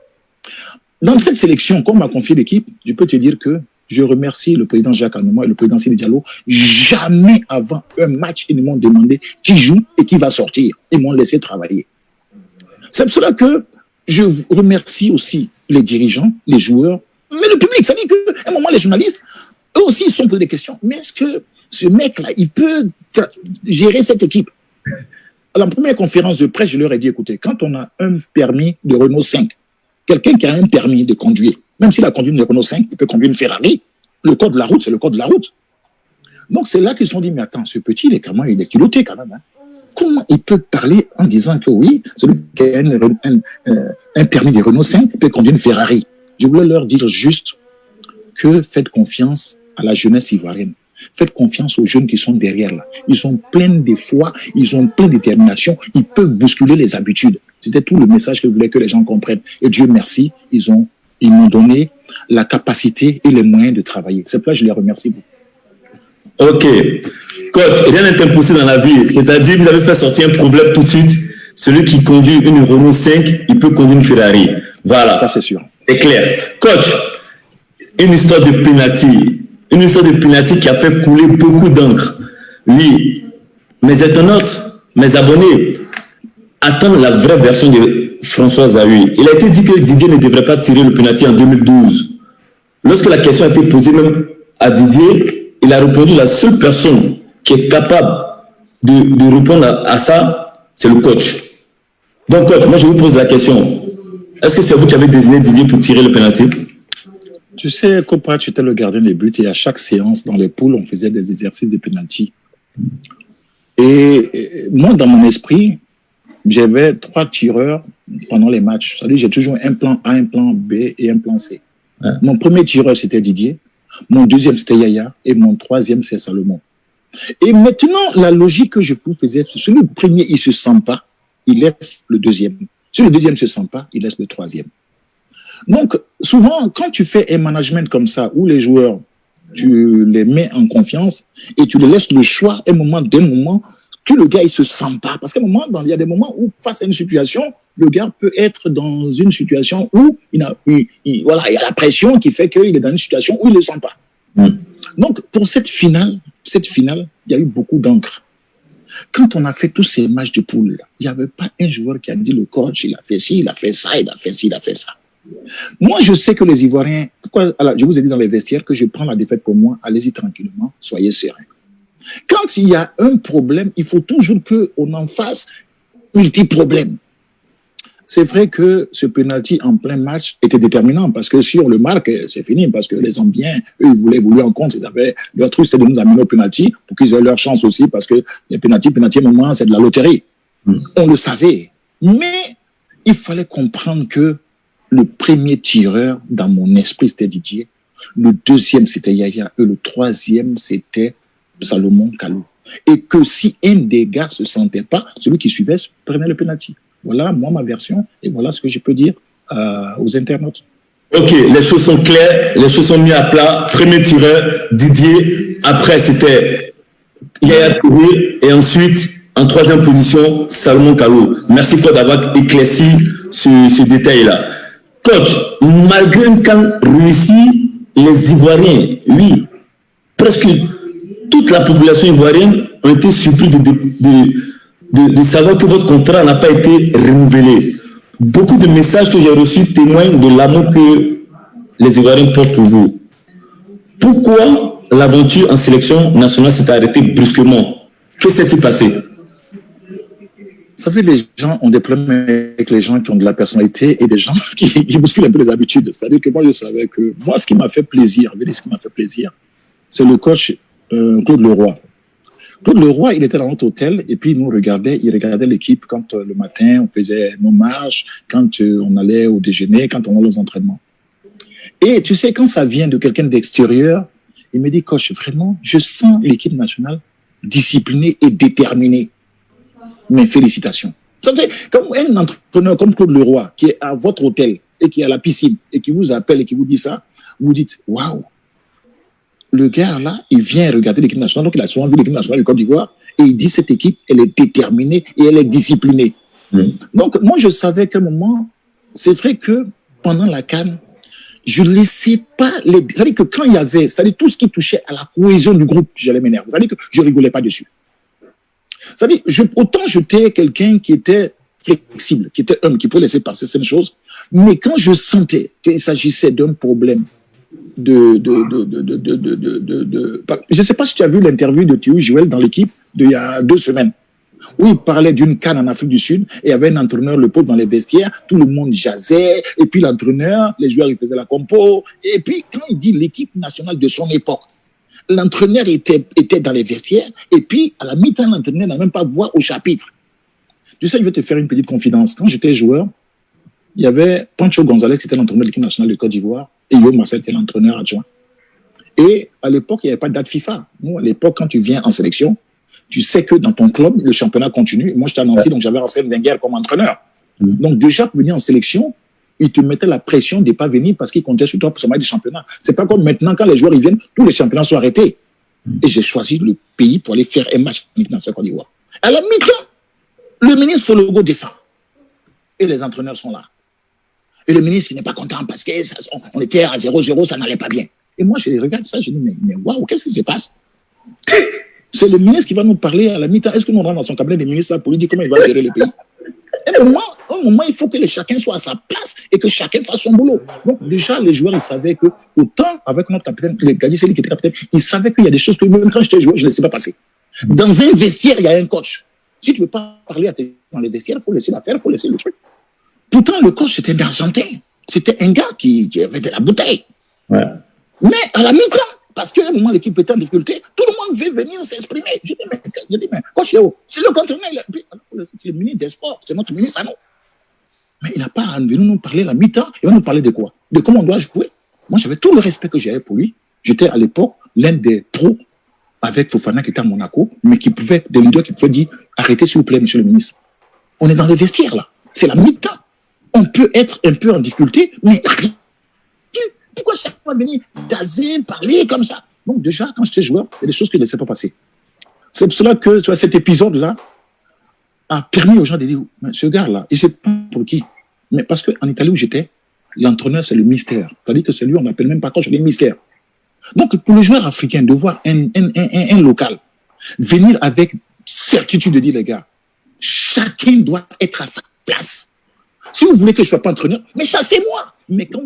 Dans cette sélection, quand on m'a confié l'équipe, je peux te dire que je remercie le président Jacques Anouma et le président Sidi Diallo. Jamais avant un match, ils m'ont demandé qui joue et qui va sortir. Ils m'ont laissé travailler. C'est pour cela que je remercie aussi les dirigeants, les joueurs, mais le public. Ça dit qu'à un moment, les journalistes, eux aussi, ils se sont posés des questions. Mais est-ce que ce mec-là, il peut gérer cette équipe? À la première conférence de presse, je leur ai dit, écoutez, quand on a un permis de Renault 5, quelqu'un qui a un permis de conduire, même s'il a conduit une Renault 5, il peut conduire une Ferrari. Le code de la route, c'est le code de la route. Donc, c'est là qu'ils se sont dit, mais attends, ce petit, il est culotté quand même. Hein. Comment il peut parler en disant que oui, celui qui a un permis de Renault 5 peut conduire une Ferrari? Je voulais leur dire juste que faites confiance à la jeunesse ivoirienne. Faites confiance aux jeunes qui sont derrière là. Ils sont pleins de foi, ils ont plein de détermination, ils peuvent bousculer les habitudes. C'était tout le message que je voulais que les gens comprennent. Et Dieu merci, ils m'ont donné la capacité et les moyens de travailler. C'est pour ça que je les remercie beaucoup. Ok. Coach, rien n'est impossible dans la vie. C'est-à-dire, vous avez fait sortir un problème tout de suite. Celui qui conduit une Renault 5, il peut conduire une Ferrari. Voilà. Ça, c'est sûr. C'est clair. Coach, une histoire de penalty. Une histoire de penalty qui a fait couler beaucoup d'encre. Oui. Mes internautes, mes abonnés, attendent la vraie version de François Zahui. Il a été dit que Didier ne devrait pas tirer le penalty en 2012. Lorsque la question a été posée même à Didier, il a répondu la seule personne qui est capable de répondre à ça, c'est le coach. Donc, coach, moi je vous pose la question. Est-ce que c'est vous qui avez désigné Didier pour tirer le penalty? Tu sais, Copra, tu étais le gardien des buts et à chaque séance, dans les poules, on faisait des exercices de penalty. Et moi, dans mon esprit, j'avais 3 tireurs pendant les matchs. C'est-à-dire, j'ai toujours un plan A, un plan B et un plan C. Ouais. Mon premier tireur, c'était Didier. Mon deuxième, c'était Yaya. Et mon troisième, c'est Salomon. Et maintenant, la logique que je vous faisais, c'est que le premier, il ne se sent pas, il laisse le deuxième. Si le deuxième ne se sent pas, il laisse le troisième. Donc, souvent, quand tu fais un management comme ça, où les joueurs, tu les mets en confiance et tu les laisses le choix, d'un moment, que le gars, il se sent pas. Parce qu'à un moment, il y a des moments où, face à une situation, le gars peut être dans une situation où il y a la pression qui fait qu'il est dans une situation où il ne le sent pas. Donc, pour cette finale, il y a eu beaucoup d'encre. Quand on a fait tous ces matchs de poule, il n'y avait pas un joueur qui a dit le coach, il a fait ci, il a fait ça, il a fait ci, il a fait ça. Moi, je sais que les Ivoiriens, je vous ai dit dans les vestiaires que je prends la défaite pour moi, allez-y tranquillement, soyez sereins. Quand il y a un problème, il faut toujours qu'on en fasse multi-problèmes. C'est vrai que ce penalty en plein match était déterminant parce que si on le marque, c'est fini parce que les Zambiens, eux, ils voulaient évoluer en compte. Leur truc, c'est de nous amener au penalty pour qu'ils aient leur chance aussi parce que les penalty, à un moment, c'est de la loterie. On le savait. Mais il fallait comprendre que le premier tireur dans mon esprit, c'était Didier. Le deuxième, c'était Yaya. Et le troisième, c'était Salomon Kalou. Et que si un des gars se sentait pas, celui qui suivait prenait le penalty. Voilà, moi, ma version, et voilà ce que je peux dire aux internautes. Ok, les choses sont claires, les choses sont mises à plat. Premier tireur, Didier. Après, c'était Yaya Touré. Et ensuite, en troisième position, Salomon Kalou. Merci, Claude, d'avoir éclairci ce détail-là. Coach, malgré un camp réussi, les Ivoiriens, oui, presque toute la population ivoirienne a été surpris de savoir que votre contrat n'a pas été renouvelé. Beaucoup de messages que j'ai reçus témoignent de l'amour que les Ivoiriens portent pour vous. Pourquoi l'aventure en sélection nationale s'est arrêtée brusquement? Que s'est-il passé? Vous savez, les gens ont des problèmes avec les gens qui ont de la personnalité et des gens qui bousculent un peu les habitudes. C'est-à-dire que moi, je savais que moi, ce qui m'a fait plaisir, c'est le coach Claude Leroy. Claude Leroy, il était dans notre hôtel et puis il regardait l'équipe quand le matin on faisait nos marches, quand on allait au déjeuner, quand on allait aux entraînements. Et tu sais, quand ça vient de quelqu'un d'extérieur, il me dit, coach, vraiment, je sens l'équipe nationale disciplinée et déterminée. Mes félicitations. C'est comme un entraîneur comme Claude Leroy qui est à votre hôtel et qui est à la piscine et qui vous appelle et qui vous dit ça, vous dites, waouh, le gars là, il vient regarder l'équipe nationale, donc il a souvent vu l'équipe nationale du Côte d'Ivoire, et il dit cette équipe, elle est déterminée et elle est disciplinée. Donc moi je savais qu'à un moment, c'est vrai que pendant la CAN, je ne laissais pas les... C'est-à-dire que quand il y avait, c'est-à-dire tout ce qui touchait à la cohésion du groupe, j'allais m'énerver. C'est-à-dire que je ne rigolais pas dessus. C'est-à-dire, autant j'étais quelqu'un qui était flexible, qui était homme, qui pouvait laisser passer certaines choses, mais quand je sentais qu'il s'agissait d'un problème je ne sais pas si tu as vu l'interview de Théo Joël dans l'équipe d'il y a 2 semaines, où il parlait d'une CAN en Afrique du Sud et il y avait un entraîneur, le pauvre, dans les vestiaires, tout le monde jasait, et puis l'entraîneur, les joueurs, ils faisaient la compo, et puis quand il dit l'équipe nationale de son époque, l'entraîneur était dans les vestiaires, et puis à la mi-temps, l'entraîneur n'a même pas voix au chapitre. Tu sais, je vais te faire une petite confidence. Quand j'étais joueur, il y avait Pancho Gonzalez qui était l'entraîneur de l'équipe nationale de Côte d'Ivoire, et Yo Marcel était l'entraîneur adjoint. Et à l'époque, il n'y avait pas de date FIFA. Nous, à l'époque, quand tu viens en sélection, tu sais que dans ton club, le championnat continue. Moi, j'étais à Nancy, donc j'avais Arsène Wenger comme entraîneur. Donc déjà, pour venir en sélection, ils te mettaient la pression de ne pas venir parce qu'ils comptaient sur toi pour ce match du championnat. C'est pas comme maintenant, quand les joueurs ils viennent, tous les championnats sont arrêtés. Et j'ai choisi le pays pour aller faire un match dans cette Côte d'Ivoire. À la mi-temps, le ministre Fologo descend. Et les entraîneurs sont là. Et le ministre, il n'est pas content parce qu'on était à 0-0, ça n'allait pas bien. Et moi, je regarde ça, je dis, mais waouh, qu'est-ce qui se passe? C'est le ministre qui va nous parler à la mi-temps. Est-ce que nous rentrons dans son cabinet des ministres pour lui dire comment il va gérer le pays? À un moment, il faut que chacun soit à sa place et que chacun fasse son boulot. Donc, déjà, les joueurs, ils savaient que, autant avec notre capitaine, le Gadi, c'est lui qui était capitaine, ils savaient qu'il y a des choses que même quand j'étais joueur, je ne laissais pas passer. Dans un vestiaire, il y a un coach. Si tu ne veux pas parler dans les vestiaires, il faut laisser l'affaire, il faut laisser le truc. Pourtant, le coach, c'était un Argentin. C'était un gars qui avait de la bouteille. Ouais. Mais à la mi-temps, parce qu'à un moment, l'équipe était en difficulté, tout le monde veut venir s'exprimer. Je dis, mais coach, c'est le conteneur. C'est le ministre des Sports, c'est notre ministre à nous. Mais il n'a pas à venir nous parler à la mi-temps. Il va nous parler de quoi? De comment on doit jouer. Moi, j'avais tout le respect que j'avais pour lui. J'étais à l'époque l'un des pros avec Fofana qui était à Monaco, mais des leaders qui pouvaient dire, arrêtez s'il vous plaît, monsieur le ministre. On est dans le vestiaire, là. C'est la mi-temps. On peut être un peu en difficulté, mais pourquoi chacun va venir daser, parler comme ça? Donc déjà, quand j'étais joueur, il y a des choses que je ne laissais pas passer. C'est pour cela que tu vois, cet épisode-là a permis aux gens de dire, ce gars-là, il ne sait pas pour qui. Mais parce qu'en Italie où j'étais, l'entraîneur, c'est le mystère. C'est-à-dire que c'est lui, on n'appelle même pas coach, c'est le mystère. Donc pour le joueur africain, de voir un local venir avec certitude de dire, les gars, chacun doit être à sa place. Si vous voulez que je ne sois pas entraîneur, mais chassez-moi. Mais quand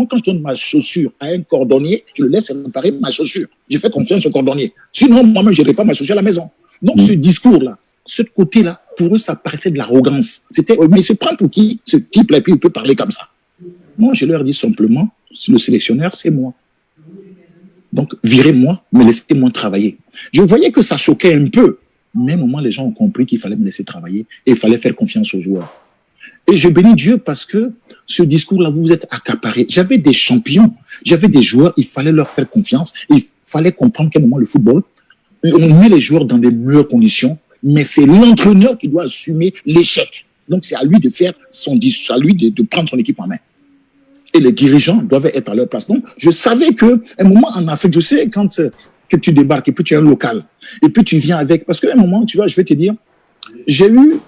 quand je donne ma chaussure à un cordonnier, je le laisse réparer ma chaussure. Je fais confiance au cordonnier. Sinon, moi-même, je ne répare ma chaussure à la maison. Donc, ce discours-là, ce côté-là, pour eux, ça paraissait de l'arrogance. Mais il se prend pour qui, ce type-là, et puis il peut parler comme ça. Moi, je leur dis simplement, le sélectionneur, c'est moi. Donc, virez-moi, mais laissez-moi travailler. Je voyais que ça choquait un peu. Mais à un moment, les gens ont compris qu'il fallait me laisser travailler et il fallait faire confiance aux joueurs. Et je bénis Dieu parce que ce discours-là, vous êtes accaparé. J'avais des champions, j'avais des joueurs, il fallait leur faire confiance. Il fallait comprendre qu'à un moment, le football, on met les joueurs dans des meilleures conditions, mais c'est l'entraîneur qui doit assumer l'échec. Donc, c'est à lui de faire à lui de prendre son équipe en main. Et les dirigeants doivent être à leur place. Donc, je savais qu'à un moment en Afrique, tu sais, quand que tu débarques et puis tu es un local, et puis tu viens avec... Parce qu'à un moment, tu vois, je vais te dire, j'ai eu...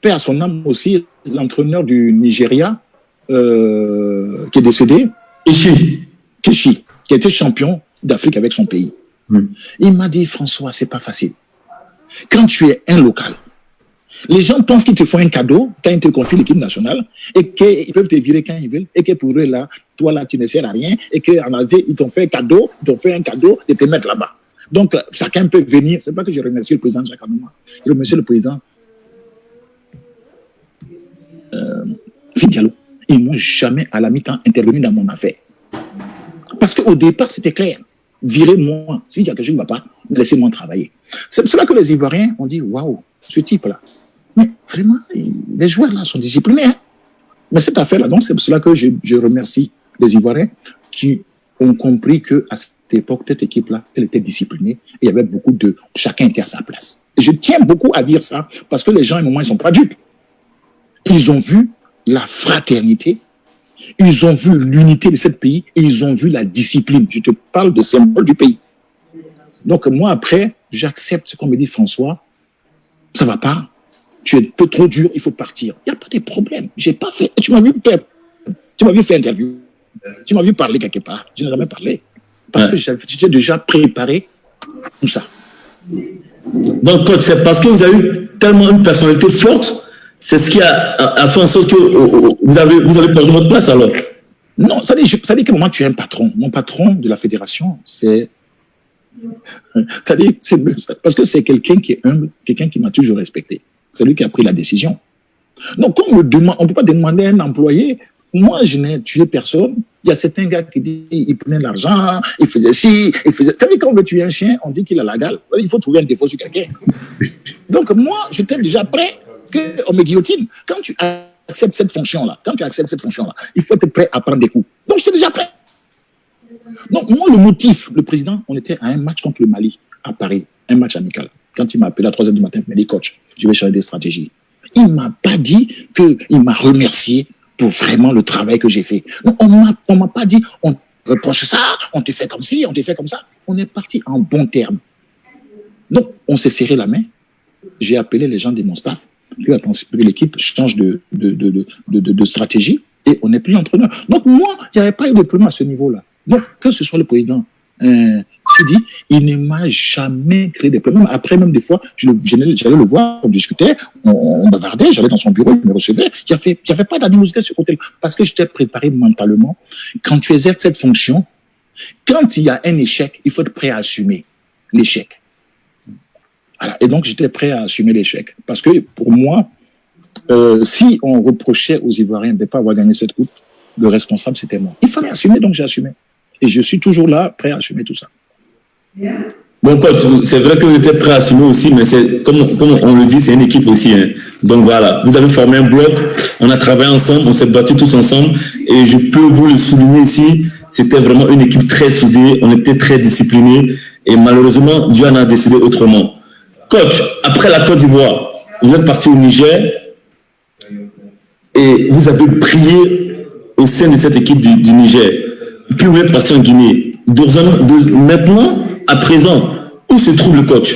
paix à son âme aussi, l'entraîneur du Nigeria qui est décédé, Keshi, qui était champion d'Afrique avec son pays. Il m'a dit, François, c'est pas facile. Quand tu es un local, les gens pensent qu'ils te font un cadeau quand ils te confient l'équipe nationale et qu'ils peuvent te virer quand ils veulent et que pour eux, là, toi, là, tu ne sers à rien et qu'en réalité, ils t'ont fait un cadeau de te mettre là-bas. Donc, chacun peut venir. C'est pas que je remercie le président Jacques Anouma. Je remercie le président Diallo. Ils n'ont jamais à la mi-temps intervenu dans mon affaire. Parce qu'au départ, c'était clair. Virez-moi. S'il y a quelque chose qui ne va pas, laissez-moi travailler. C'est pour cela que les Ivoiriens ont dit, waouh, ce type-là. Mais vraiment, les joueurs là sont disciplinés. Hein. Mais cette affaire-là, donc, c'est pour cela que je remercie les Ivoiriens qui ont compris qu'à cette époque, cette équipe-là, elle était disciplinée. Et il y avait beaucoup de... Chacun était à sa place. Et je tiens beaucoup à dire ça parce que les gens, à un moment, ils ne sont pas dupes. Ils ont vu la fraternité, ils ont vu l'unité de ce pays et ils ont vu la discipline. Je te parle de symbole du pays. Donc, moi, après, j'accepte ce qu'on me dit, François, ça ne va pas. Tu es un peu trop dur, il faut partir. Il n'y a pas de problème. J'ai pas fait. Tu m'as vu faire interview. Tu m'as vu parler quelque part. Je n'ai jamais parlé. Parce que j'étais déjà préparé tout ça. Donc, coach, c'est parce que vous avez eu tellement une personnalité forte, c'est ce qui a fait en sorte que vous avez perdu votre place alors? Non, ça dit que moi, tu es un patron. Mon patron de la fédération, c'est. Ça dit, parce que c'est quelqu'un qui est humble, quelqu'un qui m'a toujours respecté. C'est lui qui a pris la décision. Donc, on ne peut pas demander à un employé. Moi, je n'ai tué personne. Il y a certains gars qui disent il prenait l'argent, il faisait ci, il faisait. Vous savez, quand on veut tuer un chien, on dit qu'il a la gale. Il faut trouver un défaut sur quelqu'un. Donc, moi, j'étais déjà prêt qu'on me guillotine. Quand tu acceptes cette fonction-là, il faut être prêt à prendre des coups. Donc, j'étais déjà prêt. Donc, moi, le motif, le président, on était à un match contre le Mali, à Paris, un match amical. Quand il m'a appelé à 3h du matin, il m'a dit, coach, je vais changer des stratégies. Il ne m'a pas dit qu'il m'a remercié pour vraiment le travail que j'ai fait. Non, on m'a pas dit, on reproche ça, on te fait comme ci, on te fait comme ça. On est parti en bons termes. Donc, on s'est serré la main. J'ai appelé les gens de mon staff. Lui a transféré l'équipe, change de stratégie et on n'est plus entraîneur. Donc, moi, il n'y avait pas eu de problème à ce niveau-là. Donc, que ce soit le président Sidi, il ne m'a jamais créé des problèmes. Après, même des fois, j'allais le voir, on discutait, on bavardait, j'allais dans son bureau, il me recevait. Il n'y avait pas d'animosité de ce côté-là parce que j'étais préparé mentalement. Quand tu exerces cette fonction, quand il y a un échec, il faut être prêt à assumer l'échec. Voilà. Et donc, j'étais prêt à assumer l'échec. Parce que pour moi, si on reprochait aux Ivoiriens de ne pas avoir gagné cette coupe, le responsable, c'était moi. Il fallait assumer, donc j'ai assumé. Et je suis toujours là, prêt à assumer tout ça. Bon, coach, c'est vrai que vous étiez prêt à assumer aussi, mais c'est comme on le dit, c'est une équipe aussi. Hein. Donc voilà, vous avez formé un bloc, on a travaillé ensemble, on s'est battus tous ensemble. Et je peux vous le souligner ici, c'était vraiment une équipe très soudée, on était très disciplinés. Et malheureusement, Dieu en a décidé autrement. Coach, après la Côte d'Ivoire, vous êtes parti au Niger et vous avez brillé au sein de cette équipe du Niger. Puis vous êtes parti en Guinée. Maintenant, à présent, où se trouve le coach?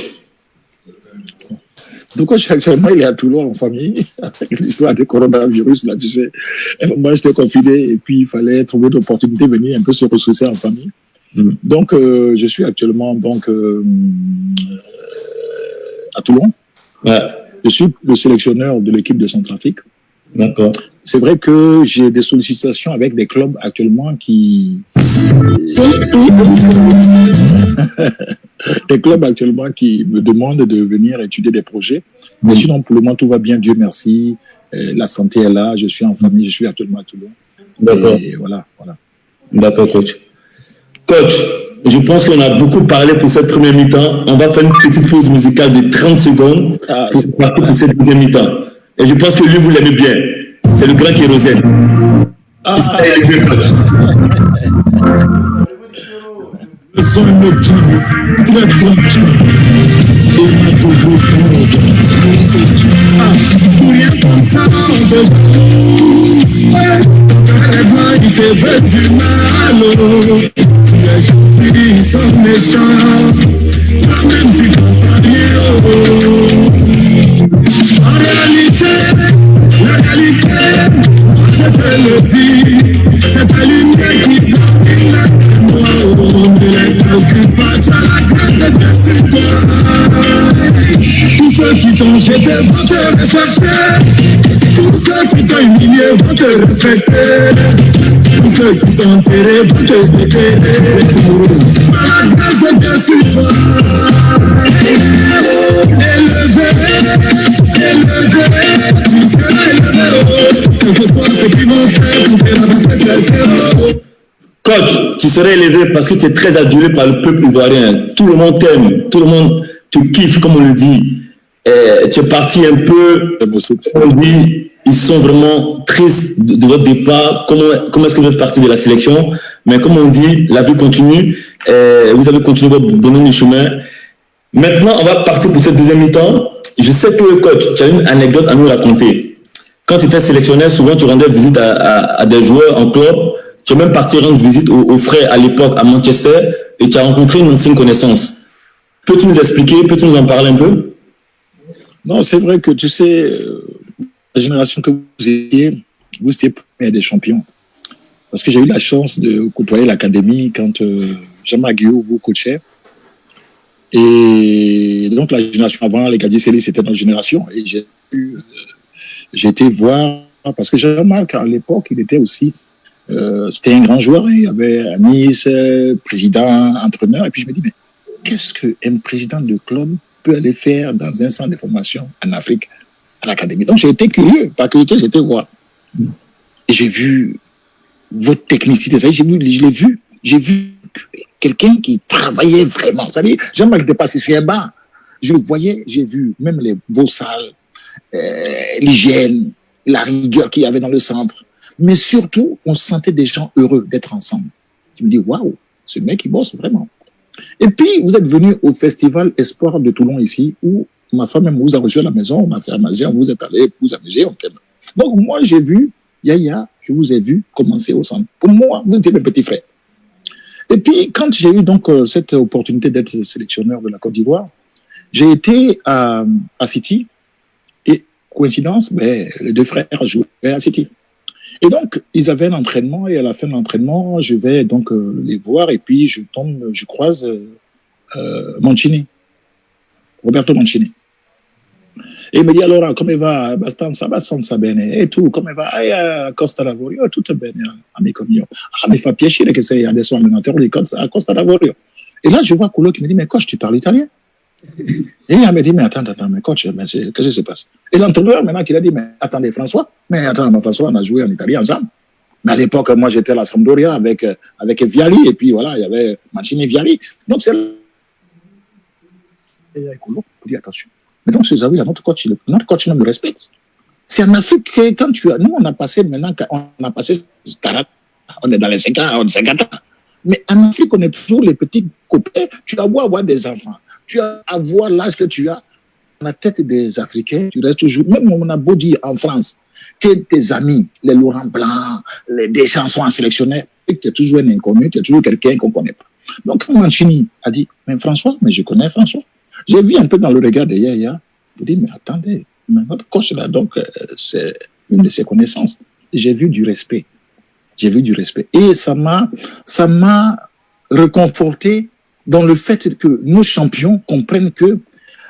Le coach, actuellement, il est à Toulon en famille, avec l'histoire du coronavirus, là, tu sais. Moi, j'étais confiné et puis il fallait trouver une opportunité de venir un peu se ressourcer en famille. Donc, je suis actuellement à Toulon. Ouais. Je suis le sélectionneur de l'équipe de Centrafrique. D'accord. C'est vrai que j'ai des sollicitations avec des clubs actuellement qui... des clubs actuellement qui me demandent de venir étudier des projets. Mais sinon, pour le moment, tout va bien, Dieu merci. La santé est là, je suis en famille, je suis actuellement à Toulon. D'accord. Et voilà. D'accord, coach. Coach, je pense qu'on a beaucoup parlé pour cette première mi-temps. On va faire une petite pause musicale de 30 secondes pour cette deuxième mi-temps. Et je pense que lui, vous l'aimez bien. C'est le grand Kérosène. J'espère qu'il est bien, coach. Le son me tue, très tranquille. Et ma double pour rien comme ça, on te pousse. Carrément, il te veut du mal. Les gens sont méchants. Toi-même, tu penses pas rien. En réalité, la réalité, je te le dis, c'est ta lumière qui domine la témoin. Ne les calcule pas, tu as la grâce de Dieu sur toi. Tous ceux qui t'ont jeté vont te rechercher. Tous ceux qui t'ont humilié vont te respecter. Tous ceux qui t'ont enterré vont te déterrer. Par la grâce de Dieu sur toi. Coach, tu serais élevé parce que tu es très adulé par le peuple ivoirien. Tout le monde t'aime, tout le monde te kiffe, comme on le dit. Tu es parti un peu, on dit, ils sont vraiment tristes de votre départ. Comment est-ce que vous êtes parti de la sélection? Mais comme on dit, la vie continue. Vous avez continué votre bonhomme du chemin. Maintenant, on va partir pour cette deuxième mi-temps. Je sais que, coach, tu as une anecdote à nous raconter. Quand tu étais sélectionneur, souvent tu rendais visite à des joueurs en club. Tu es même parti rendre visite aux frères à l'époque à Manchester et tu as rencontré une ancienne connaissance. Peux-tu nous expliquer, peux-tu nous en parler un peu? Non, c'est vrai que tu sais, la génération que vous étiez première des champions. Parce que j'ai eu la chance de côtoyer l'académie quand Jean-Marc Guillaume vous coachait. Et donc, la génération avant, les Gadi Célis, c'était notre génération. Et j'ai été voir, parce que Jean-Marc, à l'époque, il était aussi, c'était un grand joueur. Il y avait à Nice, président, entraîneur. Et puis, je me dis, mais qu'est-ce qu'un président de club peut aller faire dans un centre de formation en Afrique, à l'académie? Donc, j'ai été curieux. Par curiosité, j'étais voir. Et j'ai vu votre technicité. J'ai vu quelqu'un qui travaillait vraiment. C'est-à-dire, Jean-Marc n'était pas sur un banc. Je le voyais, j'ai vu même vos salles, l'hygiène, la rigueur qu'il y avait dans le centre. Mais surtout, on sentait des gens heureux d'être ensemble. Je me dis, waouh, ce mec, il bosse vraiment. Et puis, vous êtes venu au Festival Espoir de Toulon ici, où ma femme même vous a reçu à la maison, on m'a fait manger, vous êtes allé vous amuser. Donc, moi, j'ai vu Yaya, je vous ai vu commencer au centre. Pour moi, vous étiez mes petits frères. Et puis, quand j'ai eu donc cette opportunité d'être sélectionneur de la Côte d'Ivoire, j'ai été à City et, coïncidence, les deux frères jouaient à City. Et donc, ils avaient un entraînement et à la fin de l'entraînement, je vais donc les voir et puis je croise Mancini, Roberto Mancini. Et il me dit, allora, come va? Abbastanza bene. E tu, come va? A Costa d'Avorio? Tutto bene, amico mio. Ah, mi fa piacere che sei adesso allenatore di Costa d'Avorio. Et là, je vois Kolo qui me dit, mais coach, tu parles italien? Et il me dit, mais attends, mais coach, qu'est-ce qui se passe? Et l'entraîneur, maintenant, qui a dit, mais attendez, François, François, on a joué en Italie ensemble. Mais à l'époque, moi, j'étais à la Sampdoria avec Viali, et puis voilà, il y avait Mancini Viali. Donc, c'est... Et Kolo, il dit, attention. Mais donc, vous avez notre coach même le respecte. C'est en Afrique que quand nous, on a passé 40, on est dans les 50 ans. Mais en Afrique, on est toujours les petits copains. Tu as beau avoir des enfants, tu as avoir l'âge que tu as. Dans la tête des Africains, tu restes toujours. Même on a beau dire en France que tes amis, les Laurent Blanc, des chansons sélectionnés, tu es toujours un inconnu, tu es toujours quelqu'un qu'on ne connaît pas. Donc, quand Mancini a dit, mais François, mais je connais François. J'ai vu un peu dans le regard de Yaya, je dis, mais attendez, notre coach là, donc, c'est une de ses connaissances. J'ai vu du respect. Et ça m'a reconforté dans le fait que nos champions comprennent que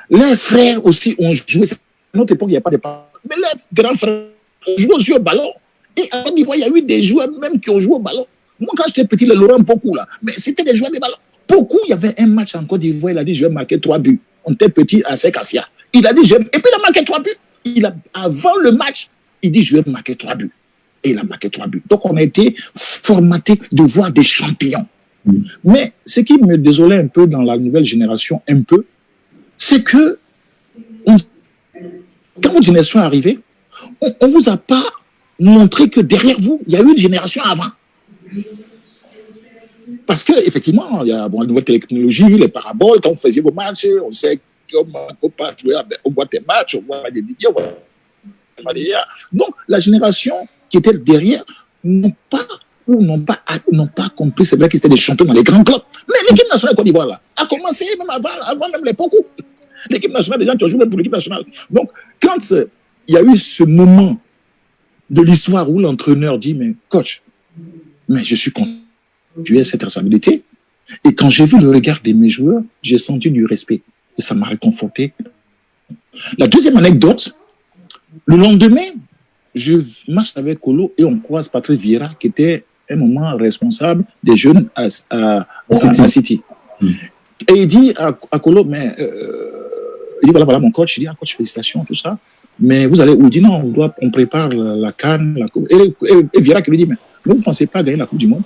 les frères aussi ont joué. À notre époque, il n'y a pas de parents. Mais les grands frères ont joué aussi au ballon. Et en Côte d'Ivoire, il y a eu des joueurs même qui ont joué au ballon. Moi, quand j'étais petit, le Laurent beaucoup là, mais c'était des joueurs de ballon. Beaucoup, il y avait un match en Côte d'Ivoire, il a dit, je vais marquer 3 buts. On était petit à Sekafia. Il a dit, et puis il a marqué 3 buts. Avant le match, il dit, je vais marquer 3 buts. Et il a marqué 3 buts. Donc, on a été formaté de voir des champions. Mais ce qui me désolait un peu dans la nouvelle génération, c'est que quand votre génération est arrivée, on ne vous a pas montré que derrière vous, il y a eu une génération avant. Parce qu'effectivement, il y a la nouvelle technologie, les paraboles, quand vous faisiez vos matchs, on sait qu'on ne peut pas jouer, on voit tes matchs, on voit des vidéos. Donc, la génération qui était derrière n'ont pas compris, c'est vrai qu'ils étaient des champions dans les grands clubs. Mais l'équipe nationale de Côte d'Ivoire, là, a commencé même avant même l'époque où l'équipe nationale, des gens qui ont joué même pour l'équipe nationale. Donc, quand il y a eu ce moment de l'histoire où l'entraîneur dit, mais coach, mais je suis content. Tu as cette responsabilité. Et quand j'ai vu le regard de mes joueurs, j'ai senti du respect. Et ça m'a réconforté. La deuxième anecdote, le lendemain, je marche avec Kolo et on croise Patrick Vieira, qui était un moment responsable des jeunes à City. Et il dit à Kolo, mais il dit, voilà mon coach. Il dit, coach, félicitations, tout ça. Mais vous allez où? Il dit, non, on prépare la CAN, la coupe. Et Vieira qui lui dit, mais vous ne pensez pas gagner la Coupe du Monde?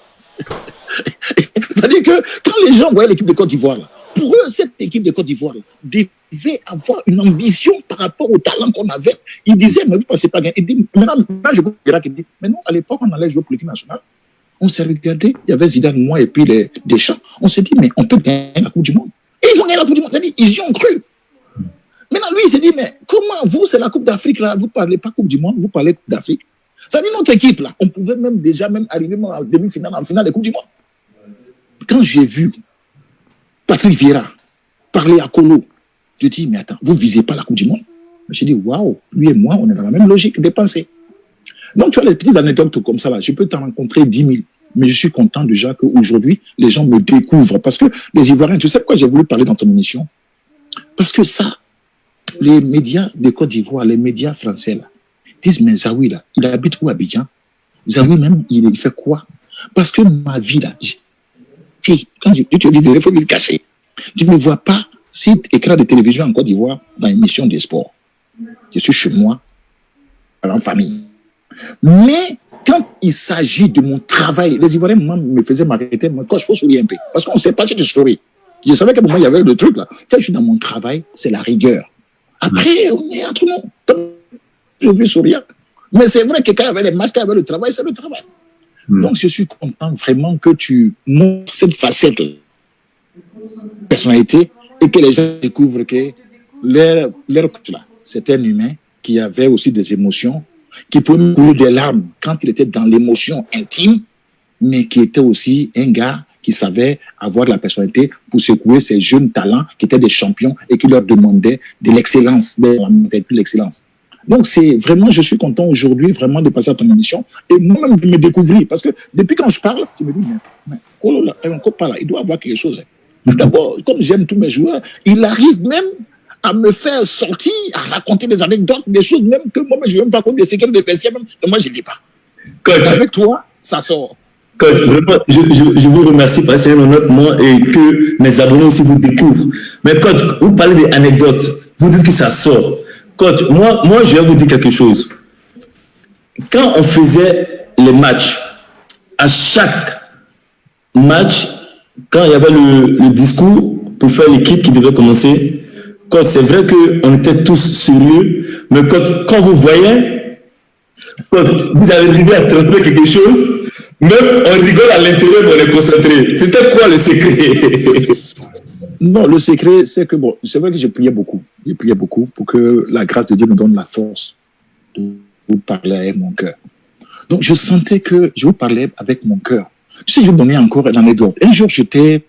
C'est-à-dire que quand les gens voyaient l'équipe de Côte d'Ivoire, là, pour eux, cette équipe de Côte d'Ivoire là, devait avoir une ambition par rapport au talent qu'on avait. Ils disaient, mais vous ne pensez pas gagner. Maintenant, je peux dire qu'il dit, mais non, à l'époque, on allait jouer pour l'équipe nationale. On s'est regardé, il y avait Zidane, moi et puis les Deschamps. On s'est dit, mais on peut gagner la Coupe du Monde. Et ils ont gagné la Coupe du Monde. C'est-à-dire, ils y ont cru. Maintenant, lui, il s'est dit, mais comment vous, c'est la Coupe d'Afrique, là, vous ne parlez pas Coupe du Monde, vous parlez Coupe d'Afrique. Ça dit, notre équipe, là, on pouvait même déjà arriver en demi-finale, en finale de Coupe du Monde. Quand j'ai vu Patrick Vieira parler à Kolo, je dis, mais attends, vous ne visez pas la Coupe du Monde? J'ai dit, waouh, lui et moi, on est dans la même logique de pensée. Donc, tu vois, les petites anecdotes comme ça, là, je peux t'en rencontrer 10 000. Mais je suis content déjà qu'aujourd'hui, les gens me découvrent. Parce que les Ivoiriens, tu sais pourquoi j'ai voulu parler dans ton émission? Parce que ça, les médias de Côte d'Ivoire, les médias français, là, disent, mais Zawi, là, il habite où à Abidjan? Zawi, même, il fait quoi? Parce que ma vie, là, quand je te dis, il faut me casser. Je ne me vois pas site écran de télévision en Côte d'Ivoire dans une émission de sport. Je suis chez moi, en famille. Mais quand il s'agit de mon travail, les Ivoiriens me faisaient m'arrêter, moi, quand je faut sourire un peu. Parce qu'on ne sait pas si je souris. Je savais qu'à un moment, il y avait le truc là. Quand je suis dans mon travail, c'est la rigueur. Après, on est entre nous. Je veux sourire. Mais c'est vrai que quand il y avait les masques, quand il y avait le travail, c'est le travail. Donc, je suis content vraiment que tu montres cette facette de personnalité et que les gens découvrent que leur coach là, c'était un humain qui avait aussi des émotions, qui pouvait couler des larmes quand il était dans l'émotion intime, mais qui était aussi un gars qui savait avoir de la personnalité pour secouer ces jeunes talents qui étaient des champions et qui leur demandaient de l'excellence, de l'excellence. Donc, c'est vraiment, je suis content aujourd'hui vraiment de passer à ton émission et moi-même de me découvrir. Parce que depuis quand je parle, je me dis, mais Kolo, là, il doit avoir quelque chose. D'abord, comme j'aime tous mes joueurs, il arrive même à me faire sortir, à raconter des anecdotes, des choses même que moi, je ne vais même pas compter, des séquelles de vestiaire, même que moi, je ne dis pas. Coach, avec toi, ça sort. Coach, je vous remercie parce que c'est un honneur pour moi et que mes abonnés aussi vous découvrent. Mais coach, vous parlez des anecdotes, vous dites que ça sort. Coach, moi, je vais vous dire quelque chose. Quand on faisait les matchs, à chaque match, quand il y avait le discours pour faire l'équipe qui devait commencer, coach, c'est vrai qu'on était tous sérieux, mais quand vous voyez, coach, vous avez arrivé à transmettre quelque chose, même on rigole à l'intérieur, mais on est concentré. C'était quoi le secret? Non, le secret, c'est que, bon, c'est vrai que je priais beaucoup. Je priais beaucoup pour que la grâce de Dieu me donne la force de vous parler avec mon cœur. Donc, je sentais que je vous parlais avec mon cœur. Tu sais, je vais vous donner encore une anecdote. Un jour, j'étais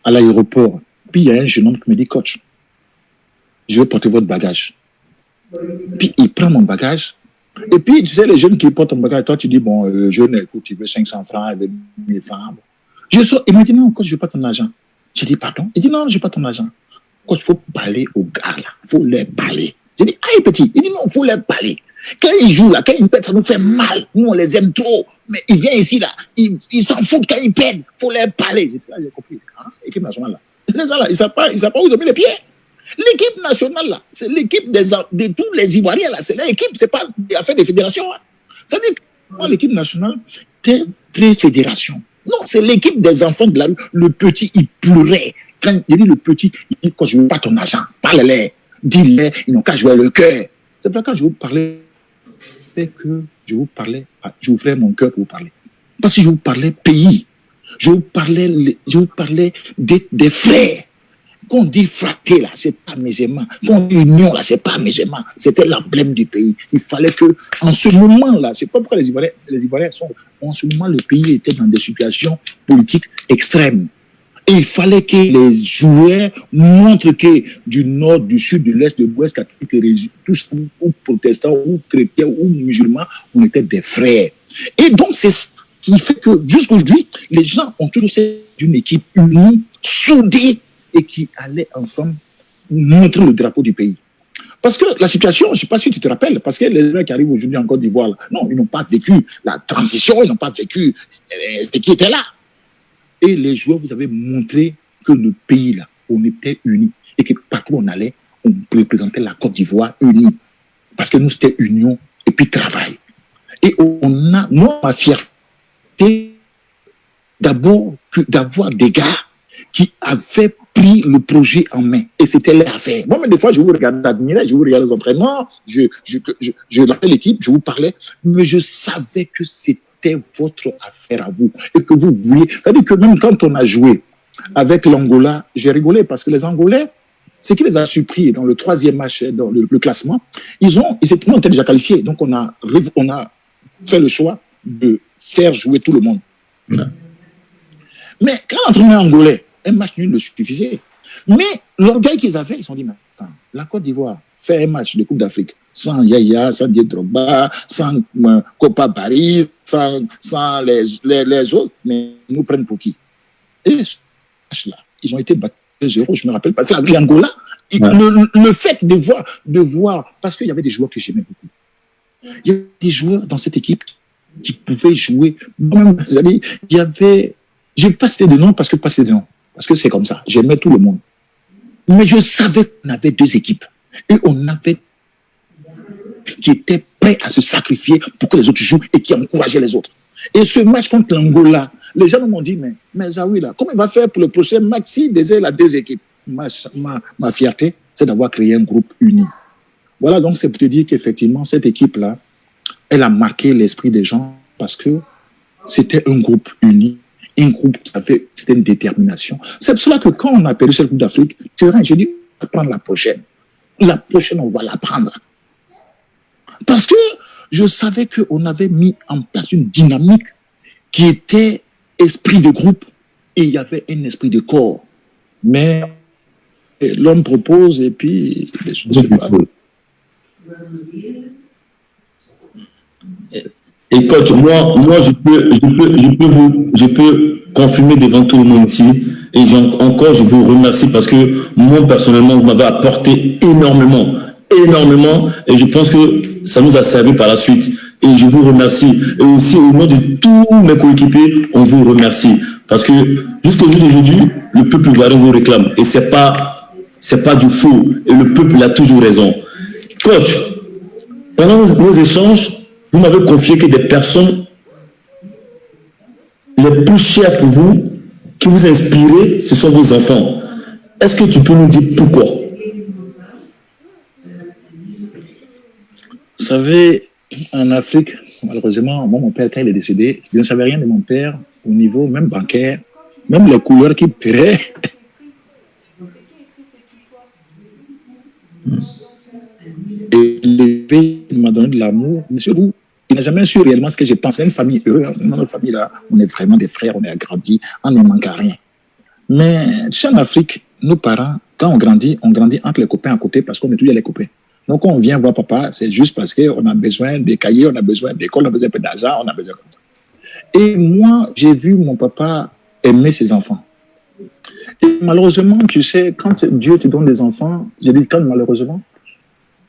à l'aéroport. Puis, il y a un jeune homme qui me dit, coach, je vais porter votre bagage. Puis, il prend mon bagage. Et puis, tu sais, les jeunes qui portent ton bagage, toi, tu dis, bon, le jeune, écoute, tu veux 500 francs, il veut 1000 francs. Je sors, il me dit, non, coach, je veux pas ton argent. J'ai dit, pardon? Il dit, non, je veux pas ton argent. Coach, il faut parler aux gars, là. Il faut leur parler. J'ai dit, aïe, petit. Il dit, non, il faut leur parler. Quand ils jouent, là, quand ils perdent, ça nous fait mal. Nous, on les aime trop. Mais ils viennent ici, là. Ils s'en foutent quand ils perdent. Il faut leur parler. J'ai dit, là, j'ai compris. Hein? L'équipe nationale, là. Les gens, là, ils savent pas où ils ont mis les pieds. L'équipe nationale, là, c'est l'équipe de tous les Ivoiriens, là. C'est l'équipe, c'est pas l'affaire des fédérations. Hein. Ça veut dire que moi, l'équipe nationale, c'est très fédération. Non, c'est l'équipe des enfants de la rue. Le petit, il pleurait. Quand il dit le petit, il dit, quand je ne veux pas ton argent, parle-les. Dis-les, ils n'ont qu'à jouer le cœur. C'est pour ça que quand je vous parlais, c'est que je vous parlais, je vous ferai mon cœur pour vous parler. Parce que je vous parlais pays. Je vous parlais des frères. Quand on dit frater, là, c'est pas musulman. Quand on dit union, là, c'est pas musulman. C'était l'emblème du pays. Il fallait que, en ce moment-là, c'est pas pourquoi les Ivoiriens sont, en ce moment, le pays était dans des situations politiques extrêmes. Et il fallait que les joueurs montrent que du nord, du sud, de l'est, de l'ouest, catholiques, tous, ou protestants, ou chrétiens, ou musulmans, on était des frères. Et donc, c'est ce qui fait que, jusqu'aujourd'hui, les gens ont toujours été d'une équipe unie, soudée, et qui allaient ensemble montrer le drapeau du pays. Parce que la situation, je ne sais pas si tu te rappelles, parce que les gens qui arrivent aujourd'hui en Côte d'Ivoire, non, ils n'ont pas vécu la transition, ils n'ont pas vécu ce qui était là. Et les joueurs, vous avez montré que le pays, là, on était unis. Et que partout où on allait, on représentait la Côte d'Ivoire unie. Parce que nous, c'était union et puis travail. Et on a, moi, ma fierté d'abord d'avoir des gars qui avaient pris le projet en main. Et c'était leur affaire. Moi, mais des fois, je vous regarde admirer, je vous regarde les entraînements, je lançais l'équipe, je vous parlais, mais je savais que c'était votre affaire à vous. Et que vous vouliez. C'est-à-dire que même quand on a joué avec l'Angola, j'ai rigolé parce que les Angolais, ce qui les a surpris dans le 3e match, dans le classement, ils étaient déjà qualifiés. Donc, on a fait le choix de faire jouer tout le monde. Ouais. Mais quand l'entraîneur angolais, un match nul le suffisait. Mais l'orgueil qu'ils avaient, ils se sont dit, mais attends, la Côte d'Ivoire fait un match de Coupe d'Afrique sans Yaya, sans Didier Drogba, sans Copa Paris, sans les autres, mais ils nous prennent pour qui? Et ce match-là, ils ont été battus 2-0, je me rappelle, parce que l'Angola, le fait de voir, parce qu'il y avait des joueurs que j'aimais beaucoup. Il y avait des joueurs dans cette équipe qui pouvaient jouer. Même, il y avait, je ne vais pas citer de noms parce que c'est comme ça. J'aimais tout le monde. Mais je savais qu'on avait 2 équipes. Et on avait qui étaient prêts à se sacrifier pour que les autres jouent et qui encourageaient les autres. Et ce match contre l'Angola, les gens m'ont dit, mais Zawi, là, comment il va faire pour le prochain match si déjà il a 2 équipes? Ma fierté, c'est d'avoir créé un groupe uni. Voilà, donc c'est pour te dire qu'effectivement, cette équipe-là, elle a marqué l'esprit des gens parce que c'était un groupe uni, un groupe qui avait une détermination. C'est pour cela que quand on a perdu cette Coupe d'Afrique, j'ai dit, on va prendre la prochaine. La prochaine, on va la prendre. Parce que je savais qu'on avait mis en place une dynamique qui était esprit de groupe et il y avait un esprit de corps. Mais l'homme propose et puis les choses se passent. Et coach, moi, je peux confirmer devant tout le monde ici. Et je vous remercie parce que moi, personnellement, vous m'avez apporté énormément. Et je pense que ça nous a servi par la suite. Et je vous remercie. Et aussi, au nom de tous mes coéquipiers, on vous remercie. Parce que jusqu'au jour d'aujourd'hui, le peuple ivoirien vous réclame. Et c'est pas du faux. Et le peuple a toujours raison. Coach, pendant nos échanges, vous m'avez confié que des personnes les plus chères pour vous, qui vous inspirent, ce sont vos enfants. Est-ce que tu peux nous dire pourquoi? Vous savez, en Afrique, malheureusement, moi, mon père, quand il est décédé, je ne savais rien de mon père au niveau même bancaire, même les couleurs qu'il paierait. Et il m'a donné de l'amour. Monsieur Roux, il n'a jamais su réellement ce que je pense. C'est une famille heureuse. Dans notre famille, là, on est vraiment des frères, on est agrandis, on ne manque à rien. Mais tu sais, en Afrique, nos parents, quand on grandit entre les copains à côté parce qu'on est toujours les copains. Donc, quand on vient voir papa, c'est juste parce qu'on a besoin des cahiers, on a besoin d'école, on a besoin d'argent, on a besoin comme ça. Et moi, j'ai vu mon papa aimer ses enfants. Et malheureusement, tu sais, quand Dieu te donne des enfants, j'ai dit quand malheureusement,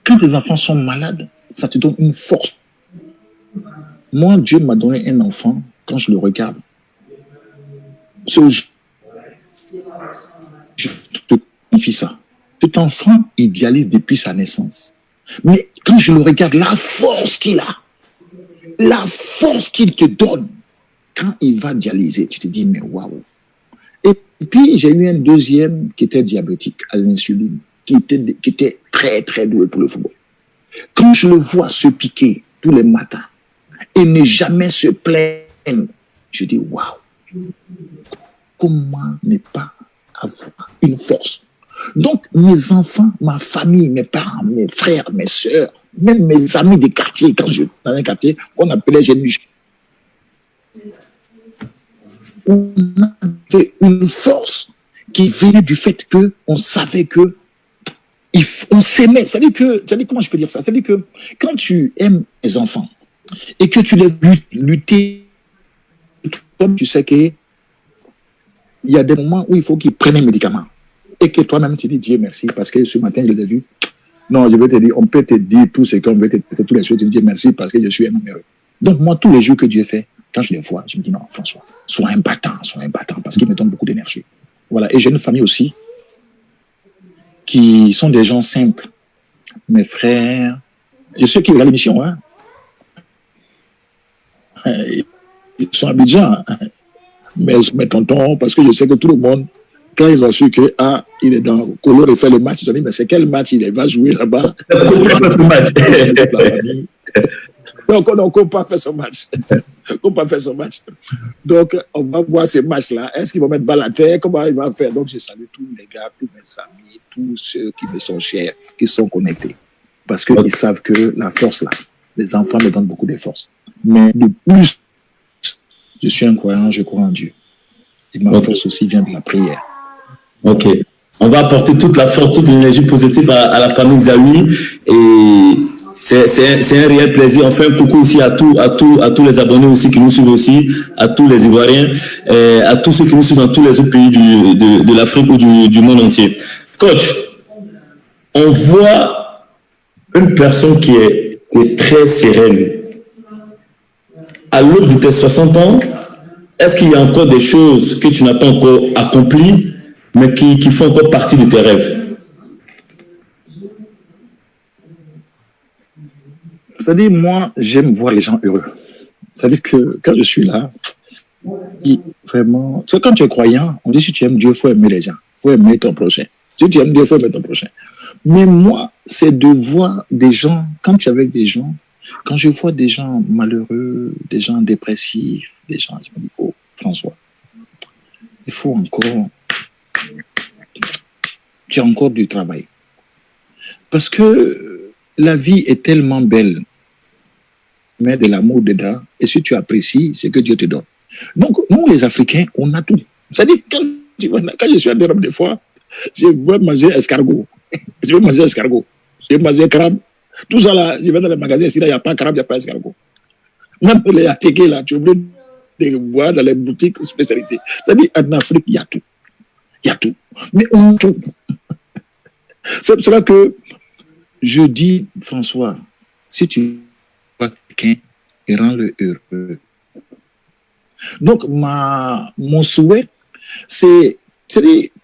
quand tes enfants sont malades, ça te donne une force. Moi, Dieu m'a donné un enfant, quand je le regarde, je te confie ça. Cet enfant idéalise depuis sa naissance. Mais quand je le regarde, la force qu'il a, la force qu'il te donne, quand il va dialyser, tu te dis, mais waouh. Et puis, j'ai eu un deuxième qui était diabétique à l'insuline, qui était très, très doué pour le football. Quand je le vois se piquer tous les matins et ne jamais se plaindre, je dis, waouh, comment ne pas avoir une force? Donc, mes enfants, ma famille, mes parents, mes frères, mes soeurs, même mes amis des quartiers, quand je dans un quartier qu'on appelait Génuche, on avait une force qui venait du fait qu'on savait que on s'aimait. C'est-à-dire que, comment je peux dire ça? C'est-à-dire que quand tu aimes les enfants et que tu les lutter, tu sais qu'il y a des moments où il faut qu'ils prennent un médicament. Et que toi-même, tu dis Dieu merci, parce que ce matin, je les ai vus. Non, je vais te dire, on peut te dire tout ce qu'on veut te dire, toutes les choses, tu dis Dieu merci, parce que je suis un homme heureux. Donc, moi, tous les jours que Dieu fait, quand je les vois, je me dis non, François, sois un battant, parce qu'il me donne beaucoup d'énergie. Voilà. Et j'ai une famille aussi qui sont des gens simples. Mes frères, et ceux qui regardent l'émission, hein, ils sont à Abidjan. mes tontons, parce que je sais que tout le monde, quand ils ont su que il est dans Color et fait le match, ils ont dit, mais c'est quel match il va jouer là-bas? Pourquoi ce match? Donc, on n'a pas fait ce match. On n'a pas fait ce match. Donc, on va voir ce match-là. Est-ce qu'il va mettre balle à terre? Comment il va faire? Donc, je salue tous les gars, tous mes amis, tous ceux qui me sont chers, qui sont connectés. Parce qu'ils savent que la force, là, les enfants me donnent beaucoup de force. Mais de plus, je suis un croyant, je crois en Dieu. Et ma force aussi vient de la prière. Ok. On va apporter toute la force, toute l'énergie positive à la famille Zawi. Et c'est un réel plaisir. On fait un coucou aussi à tous les abonnés aussi qui nous suivent aussi, à tous les Ivoiriens, à tous ceux qui nous suivent dans tous les autres pays de l'Afrique ou du monde entier. Coach, on voit une personne qui est très sereine. À l'aube de tes 60 ans, est-ce qu'il y a encore des choses que tu n'as pas encore accomplies, mais qui font encore partie de tes rêves? C'est-à-dire, moi, j'aime voir les gens heureux. C'est-à-dire que quand je suis là, vraiment, tu sais, quand tu es croyant, on dit si tu aimes Dieu, il faut aimer les gens, il faut aimer ton prochain. Si tu aimes Dieu, il faut aimer ton prochain. Mais moi, c'est de voir des gens, quand tu es avec des gens, quand je vois des gens malheureux, des gens dépressifs, des gens, je me dis, oh, François, il faut encore, tu as encore du travail. Parce que la vie est tellement belle, mais de l'amour dedans, et si tu apprécies ce que Dieu te donne. Donc, nous, les Africains, on a tout. C'est-à-dire, quand je suis en Europe des fois, je veux manger escargot. Je veux manger escargot. Je veux manger crabe. Tout ça là, je vais dans les magasins, s'il n'y a pas crabe, il n'y a pas escargot. Même les attiqués là, tu es obligé de voir dans les boutiques spécialisées. C'est-à-dire, en Afrique, il y a tout. Il y a tout. Mais on a tout. C'est pour cela que je dis, François, si tu vois quelqu'un, rends-le heureux. Donc, mon souhait, c'est,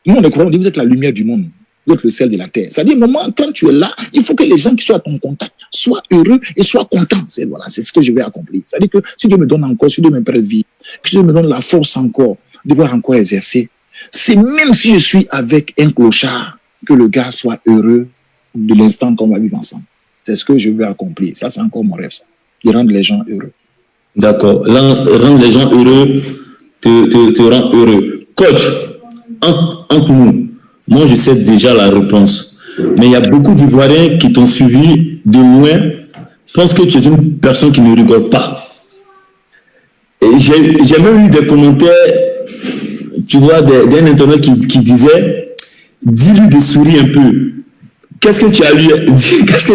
nous on est croyants, on dit, vous êtes la lumière du monde, vous êtes le sel de la terre. C'est-à-dire, moment, quand tu es là, il faut que les gens qui sont à ton contact soient heureux et soient contents. C'est ce que je vais accomplir. C'est-à-dire que si Dieu me donne encore, si Dieu me prête vie, que Dieu me donne la force encore, de pouvoir encore exercer, c'est même si je suis avec un clochard, que le gars soit heureux de l'instant qu'on va vivre ensemble. C'est ce que je veux accomplir. Ça, c'est encore mon rêve, ça. De rendre les gens heureux. D'accord. Rendre les gens heureux te rend heureux. Coach, entre nous, moi, je sais déjà la réponse. Mais il y a beaucoup d'Ivoiriens qui t'ont suivi de loin. Je pense que tu es une personne qui ne rigole pas. Et j'ai même eu des commentaires, tu vois, d'un internaute qui disait, dis-lui de sourire un peu. Qu'est-ce que tu as lui dit? Qu'est-ce que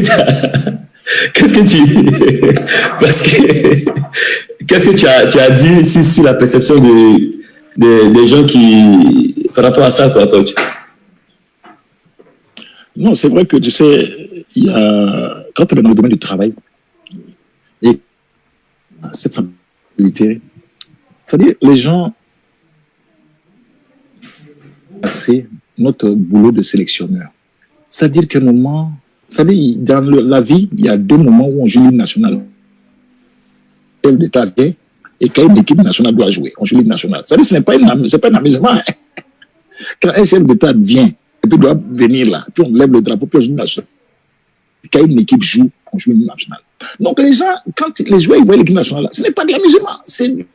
tu as dit sur la perception des gens qui, par rapport à ça, quoi, coach? Non, c'est vrai que, tu sais, il y a, quand tu es dans le domaine du travail, et cette stabilité, c'est-à-dire, les gens, c'est notre boulot de sélectionneur. C'est-à-dire qu'à un moment, c'est-à-dire, dans la vie, il y a deux moments où on joue l'hymne national. Le chef d'État vient, et quand une équipe nationale doit jouer, on joue l'hymne national. C'est-à-dire, ce n'est pas un amusement. Hein. Quand un chef d'État vient, et puis doit venir là, puis on lève le drapeau, puis on joue l'hymne national. Quand une équipe joue, on joue l'hymne national. Donc les gens, quand les joueurs ils voient l'équipe nationale, là, ce n'est pas de l'amusement, c'est du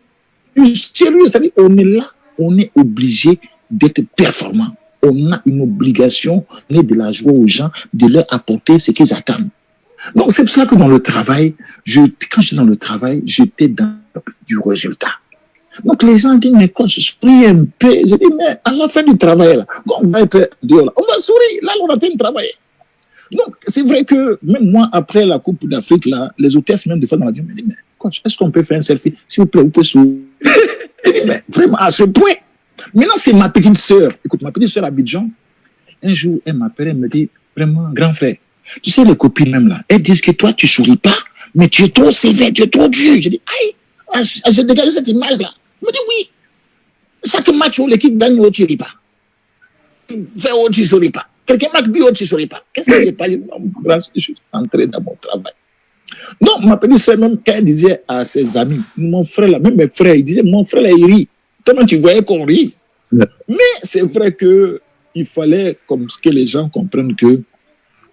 sérieux. C'est-à-dire, on est là, on est obligé d'être performant. On a une obligation de la joie aux gens, de leur apporter ce qu'ils attendent. Donc, c'est pour ça que dans le travail, quand j'étais dans le travail, j'étais dans du résultat. Donc, les gens disent, mais quand je souris un peu, je dis, mais à la fin du travail, là, on va être dehors, là, on va sourire, là, on est en train de travailler. Donc, c'est vrai que même moi, après la Coupe d'Afrique, là, les hôtesses, même des fois dans l'avion, me disent, mais coach, est-ce qu'on peut faire un selfie? S'il vous plaît, vous pouvez sourire. Mais vraiment, à ce point. Maintenant, c'est ma petite sœur. Écoute, ma petite sœur à Abidjan, un jour, elle m'appelle, elle me dit, vraiment, grand frère, tu sais, les copines même là, elles disent que toi, tu souris pas, mais tu es trop sévère, tu es trop dur. Je dis, aïe, je dégage cette image-là. Elle me dit, oui. Chaque match où l'équipe gagne, tu ne ris pas. Fais où tu ne souris pas. Quelqu'un marque bio, tu ne souris pas. Qu'est-ce que c'est pas? Je suis entré dans mon travail. Non, ma petite sœur, même quand elle disait à ses amis, mon frère là, même mes frères, ils disaient, mon frère là, il rit. Toi-même, tu voyais qu'on rit. Ouais. Mais c'est vrai qu'il fallait que les gens comprennent que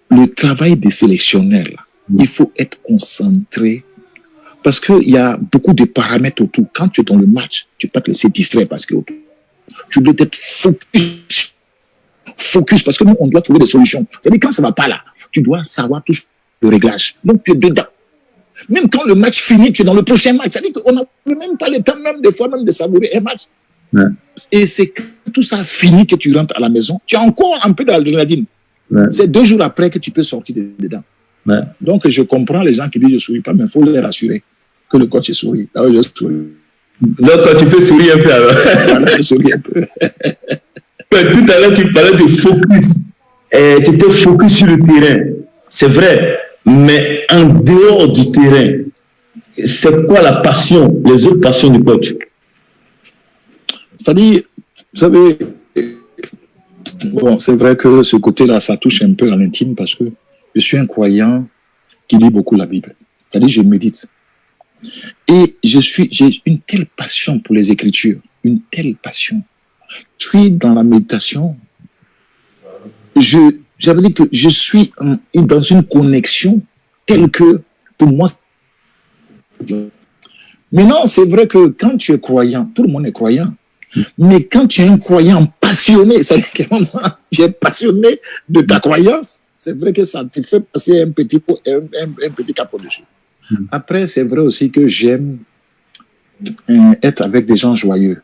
le travail des sélectionneurs, là, il faut être concentré parce qu'il y a beaucoup de paramètres autour. Quand tu es dans le match, tu ne peux pas te laisser distraire parce que tu dois être focus parce que nous, on doit trouver des solutions. C'est-à-dire, quand ça ne va pas là, tu dois savoir tout le réglage. Donc, tu es dedans. Même quand le match finit, tu es dans le prochain match. C'est-à-dire qu'on n'a même pas le temps, même des fois, même de savourer un match. Ouais. Et c'est quand tout ça finit que tu rentres à la maison, tu as encore un peu d'adrénaline. Ouais. C'est 2 jours après que tu peux sortir dedans. Ouais. Donc, je comprends les gens qui disent je ne souris pas, mais il faut les rassurer que le coach sourit. Ah oui, je souris. Donc, toi, tu peux sourire un peu alors. Voilà, je souris un peu. Tout à l'heure, tu parlais de focus. Tu étais focus sur le terrain. C'est vrai. Mais en dehors du terrain, c'est quoi la passion, les autres passions du coach? C'est-à-dire, vous savez, bon, c'est vrai que ce côté-là, ça touche un peu à l'intime parce que je suis un croyant qui lit beaucoup la Bible. C'est-à-dire, je médite. Et j'ai une telle passion pour les Écritures, une telle passion. Je suis dans la méditation. J'avais dit que je suis dans une connexion telle que, pour moi, maintenant, c'est vrai que quand tu es croyant, tout le monde est croyant, mais quand tu es un croyant passionné, c'est-à-dire que tu es passionné de ta croyance, c'est vrai que ça te fait passer un petit cap au-dessus. Après, c'est vrai aussi que j'aime être avec des gens joyeux.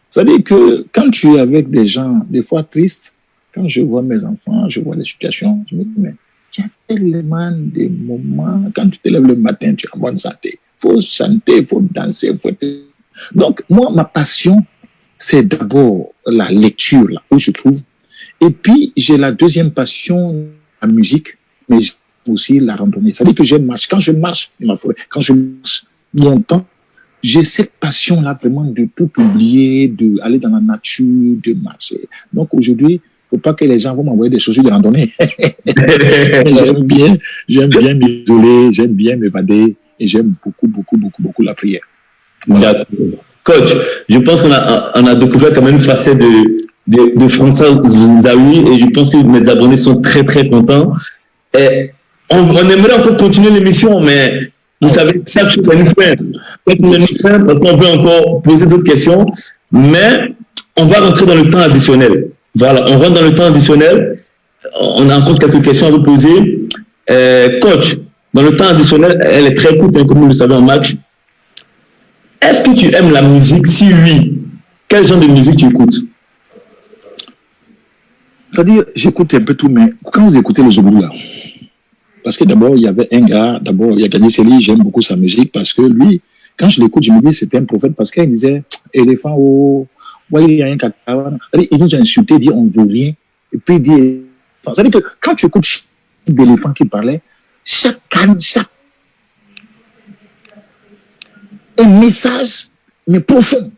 C'est-à-dire que quand tu es avec des gens, des fois tristes, quand je vois mes enfants, je vois les situations, je me dis, mais il y a tellement de moments, quand tu te lèves le matin, tu es en bonne santé. Il faut chanter, il faut danser, il faut... Donc, moi, ma passion, c'est d'abord la lecture, là où je trouve. Et puis, j'ai la deuxième passion, la musique, mais j'aime aussi la randonnée. C'est-à-dire que j'aime marcher. Quand je marche dans ma forêt, quand je marche longtemps, j'ai cette passion-là vraiment de tout oublier, d'aller dans la nature, de marcher. Donc, aujourd'hui, il ne faut pas que les gens vont m'envoyer des chaussures de randonnée. J'aime bien m'isoler, j'aime bien m'évader et j'aime beaucoup la prière. Voilà. Coach, je pense qu'on a découvert quand même une facette de François Zawi et je pense que mes abonnés sont très très contents. Et on aimerait encore continuer l'émission, mais vous savez, chaque chose a une fin. On peut encore poser d'autres questions, mais on va rentrer dans le temps additionnel. Voilà, on rentre dans le temps additionnel. On a encore quelques questions à vous poser. Coach, dans le temps additionnel, elle est très courte, hein, comme vous le savez en match. Est-ce que tu aimes la musique? Si oui, quel genre de musique tu écoutes? C'est-à-dire, j'écoute un peu tout, mais quand vous écoutez le Zougou là, parce que d'abord, il y avait un gars, d'abord, il y a Gagné Seli, j'aime beaucoup sa musique, parce que lui, quand je l'écoute, je me dis, c'était un prophète, parce qu'il disait, éléphant, oh, ouais, il y a un cacahuète. Il nous a insulté, il dit, on ne veut rien. Et puis il dit, c'est-à-dire que quand tu écoutes l'éléphant qui parlait, chaque un message, mais profond.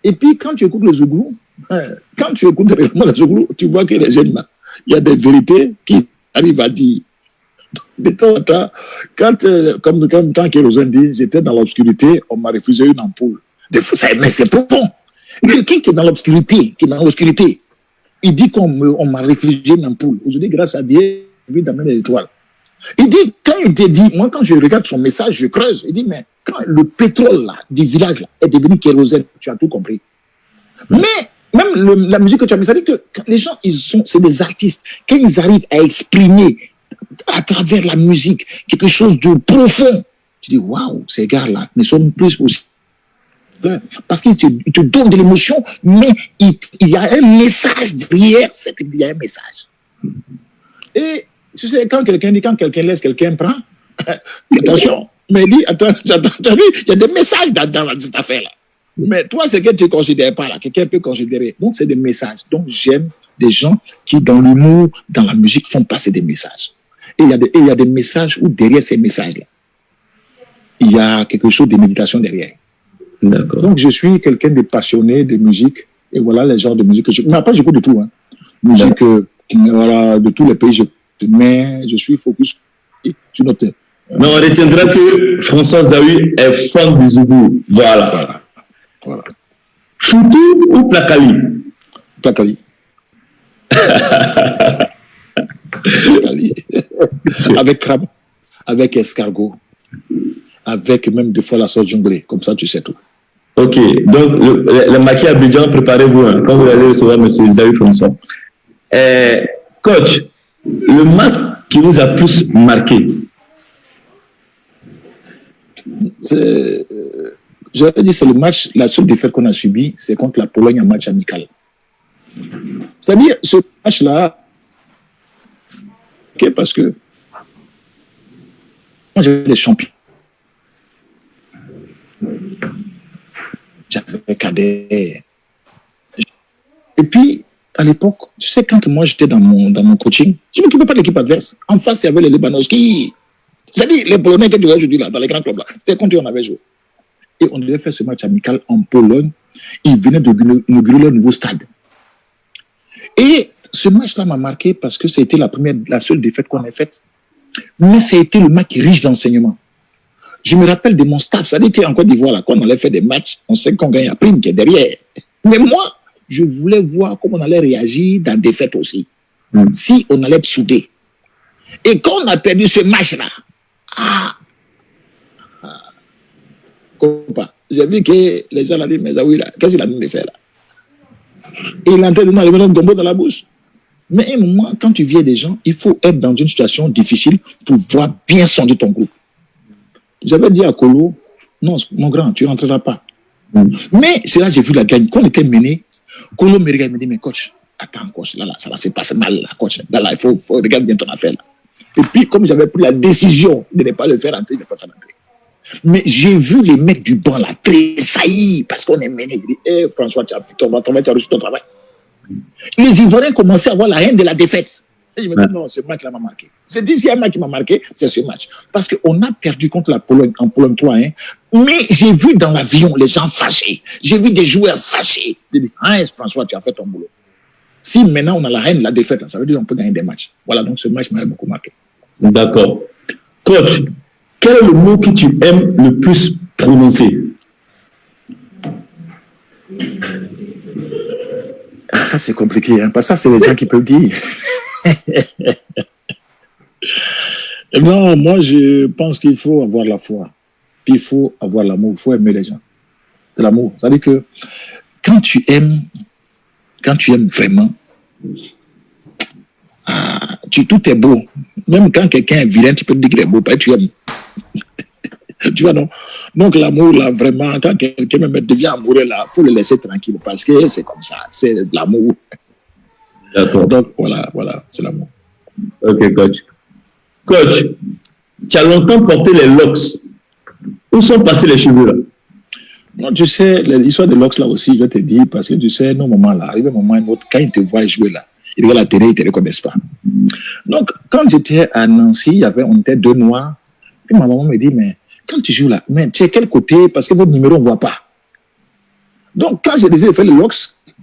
Et puis, quand tu écoutes le Zougou, quand tu écoutes réellement le Zougou, tu vois que les jeunes là, il y a des vérités qui arrivent à dire. De temps en temps, comme quand Kérosène dit, j'étais dans l'obscurité, on m'a refusé une ampoule. Mais c'est profond. Quelqu'un qui est dans l'obscurité, il dit qu'on m'a refusé une ampoule. Aujourd'hui, grâce à Dieu, lui d'amener l'étoile. Il dit, quand il te dit, moi quand je regarde son message, je creuse. Il dit, mais quand le pétrole là, du village là, est devenu kérosène, tu as tout compris. Mais même la musique que tu as mis, ça dit que les gens, c'est des artistes. Quand ils arrivent à exprimer à travers la musique quelque chose de profond, tu dis, waouh, ces gars-là ne sont plus aussi. Parce qu'ils te donnent de l'émotion, mais il y a un message derrière, c'est qu'il y a un message. Et tu sais, quand quelqu'un laisse, quelqu'un prend, attention, mais il dit, attends, tu as vu, il y a des messages dans cette affaire-là. Mais toi, c'est que tu ne considères pas là, quelqu'un peut considérer. Donc, c'est des messages. Donc, j'aime des gens qui, dans l'humour, dans la musique, font passer des messages. Et il y a des messages où derrière ces messages-là, il y a quelque chose de méditation derrière. Donc, je suis quelqu'un de passionné de musique. Et voilà les genres de musique que je... Mais après, j'écoute de tout. Hein. Musique voilà, de tous les pays. Mais je suis focus sur notre... Mais on retiendra que François Zawi est fan du Zougou. Voilà. Foutou ou Plakali? Plakali. Plakali. Avec crabe, avec escargot, avec même des fois la sauce jonglée. Comme ça, tu sais tout. Ok, donc le maquis Abidjan, préparez-vous hein, quand vous allez recevoir M. Zaï Fonson. Coach, le match qui vous a plus marqué? J'avais dit, c'est le match, la seule défaite qu'on a subie, c'est contre la Pologne en match amical. C'est-à-dire, ce match-là, okay, parce que moi, j'avais les champions. J'avais Cadet. Et puis, à l'époque, tu sais, quand moi j'étais dans mon coaching, je ne m'occupais pas de l'équipe adverse. En face, il y avait les Libanowski. C'est-à-dire, les Polonais qui jouaient aujourd'hui là, dans les grands clubs là, c'était contre eux on avait joué. Et on devait faire ce match amical en Pologne. Ils venaient d'inaugurer leur nouveau stade. Et ce match-là m'a marqué parce que c'était la seule défaite qu'on a faite. Mais c'était le match riche d'enseignement. Je me rappelle de mon staff, c'est-à-dire qu'en Côte d'Ivoire, là, quand on allait faire des matchs, on sait qu'on gagne la prime qui est derrière. Mais moi, je voulais voir comment on allait réagir dans des fêtes aussi. Si on allait être soudés. Et quand on a perdu ce match-là, j'ai vu que les gens ont dit, mais oui, là, qu'est-ce qu'il a mis de faire là? Et il est en train de nous mettre un gombo dans la bouche. Mais à un moment, quand tu viens des gens, il faut être dans une situation difficile pour pouvoir bien sonder ton groupe. J'avais dit à Kolo, non, mon grand, tu ne rentreras pas. Mais c'est là que j'ai vu la gagne. Quand on était mené, Kolo me regarde et me dit, mais coach, attends, coach, là, ça va se passer mal, là, coach. Là, il faut regarder bien ton affaire. Là. Et puis, comme j'avais pris la décision de ne pas le faire entrer, je ne l'ai pas fait entrer. Mais j'ai vu les mecs du banc là tressaillir parce qu'on est mené. Je dis, hey, François, tu as fait ton travail, tu as reçu ton travail. Les Ivoiriens commençaient à avoir la haine de la défaite. Et je me dis, non, ce match-là m'a marqué. C'est le deuxième match qui m'a marqué, c'est ce match. Parce qu'on a perdu contre la Pologne, en Pologne 3-1. Mais j'ai vu dans l'avion les gens fâchés. J'ai vu des joueurs fâchés. J'ai dit, hein, François, tu as fait ton boulot. Si maintenant on a la haine de la défaite, ça veut dire qu'on peut gagner des matchs. Voilà, donc ce match m'a beaucoup marqué. D'accord. Coach, quel est le mot que tu aimes le plus prononcer? Ça, c'est compliqué, hein, parce que ça, c'est les gens qui peuvent dire. Non, moi, je pense qu'il faut avoir la foi. Puis il faut avoir l'amour. Il faut aimer les gens. C'est l'amour. C'est-à-dire que quand tu aimes vraiment, tout est beau. Même quand quelqu'un est vilain, tu peux te dire qu'il est beau, parce que tu aimes. Tu vois, non? Donc, l'amour, là, vraiment, quand quelqu'un devient amoureux, là, il faut le laisser tranquille, parce que c'est comme ça, c'est de l'amour. D'accord. Donc, voilà, c'est l'amour. Ok, coach. Coach, tu as longtemps porté les locks. Où sont passés les cheveux, là? Non, tu sais, l'histoire des locks, là aussi, je vais te dire, parce que tu sais, nos moments, là, arrive un moment, un autre, quand ils te voient jouer, là, ils regardent la télé, ils ne te reconnaissent pas. Donc, quand j'étais à Nancy, on était deux noirs, puis ma maman me dit, mais quand tu joues là, mais tu es quel côté? Parce que votre numéro, on ne voit pas. Donc, quand j'ai décidé de faire le locks,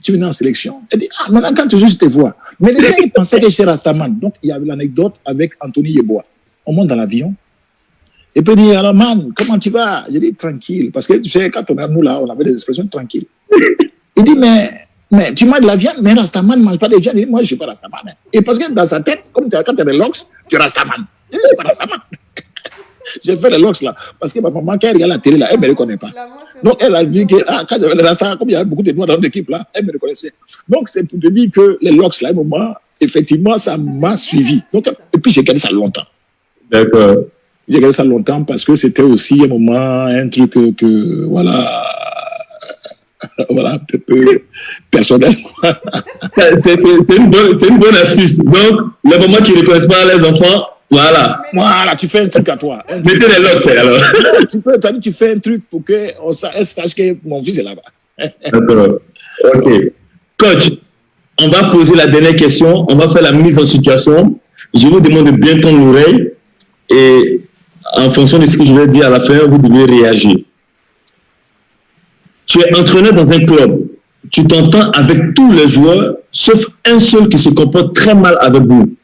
tu venais en sélection. Elle dit, maintenant, quand tu joues, je te vois. Mais les gens, ils pensaient que j'étais Rastaman. Donc, il y avait l'anecdote avec Anthony Yeboah. On monte dans l'avion. Et puis, il dit, alors, man, comment tu vas? J'ai dit, tranquille. Parce que, tu sais, quand on est nous, là, on avait des expressions tranquilles. Il dit, mais tu manges de la viande, mais Rastaman ne mange pas de viande. Il dit, moi, je ne suis pas Rastaman. Hein. Et parce que dans sa tête, comme quand tu as des locks, tu es Rastaman. Je ne suis pas Rastaman. J'ai fait les locks là, parce que ma maman, quand elle regarde la télé là, elle ne me reconnaît pas. Donc elle a vu que quand j'avais les rastas, comme il y avait beaucoup de noirs dans l'équipe là, elle me reconnaissait. Donc c'est pour te dire que les locks là, à un moment, effectivement, ça m'a suivi. Donc, et puis j'ai gardé ça longtemps. D'accord. J'ai gardé ça longtemps parce que c'était aussi un moment, un truc que voilà, un peu personnel. C'est une bonne astuce. Donc, le moment qu'ils ne reconnaissent pas les enfants, voilà, tu fais un truc à toi. Mettez les locks, alors. Tu fais un truc pour qu'on sache que mon fils est là-bas. D'accord. Ok. Coach, on va poser la dernière question. On va faire la mise en situation. Je vous demande de bien tendre l'oreille. Et en fonction de ce que je vais dire à la fin, vous devez réagir. Tu es entraîneur dans un club. Tu t'entends avec tous les joueurs, sauf un seul qui se comporte très mal avec vous.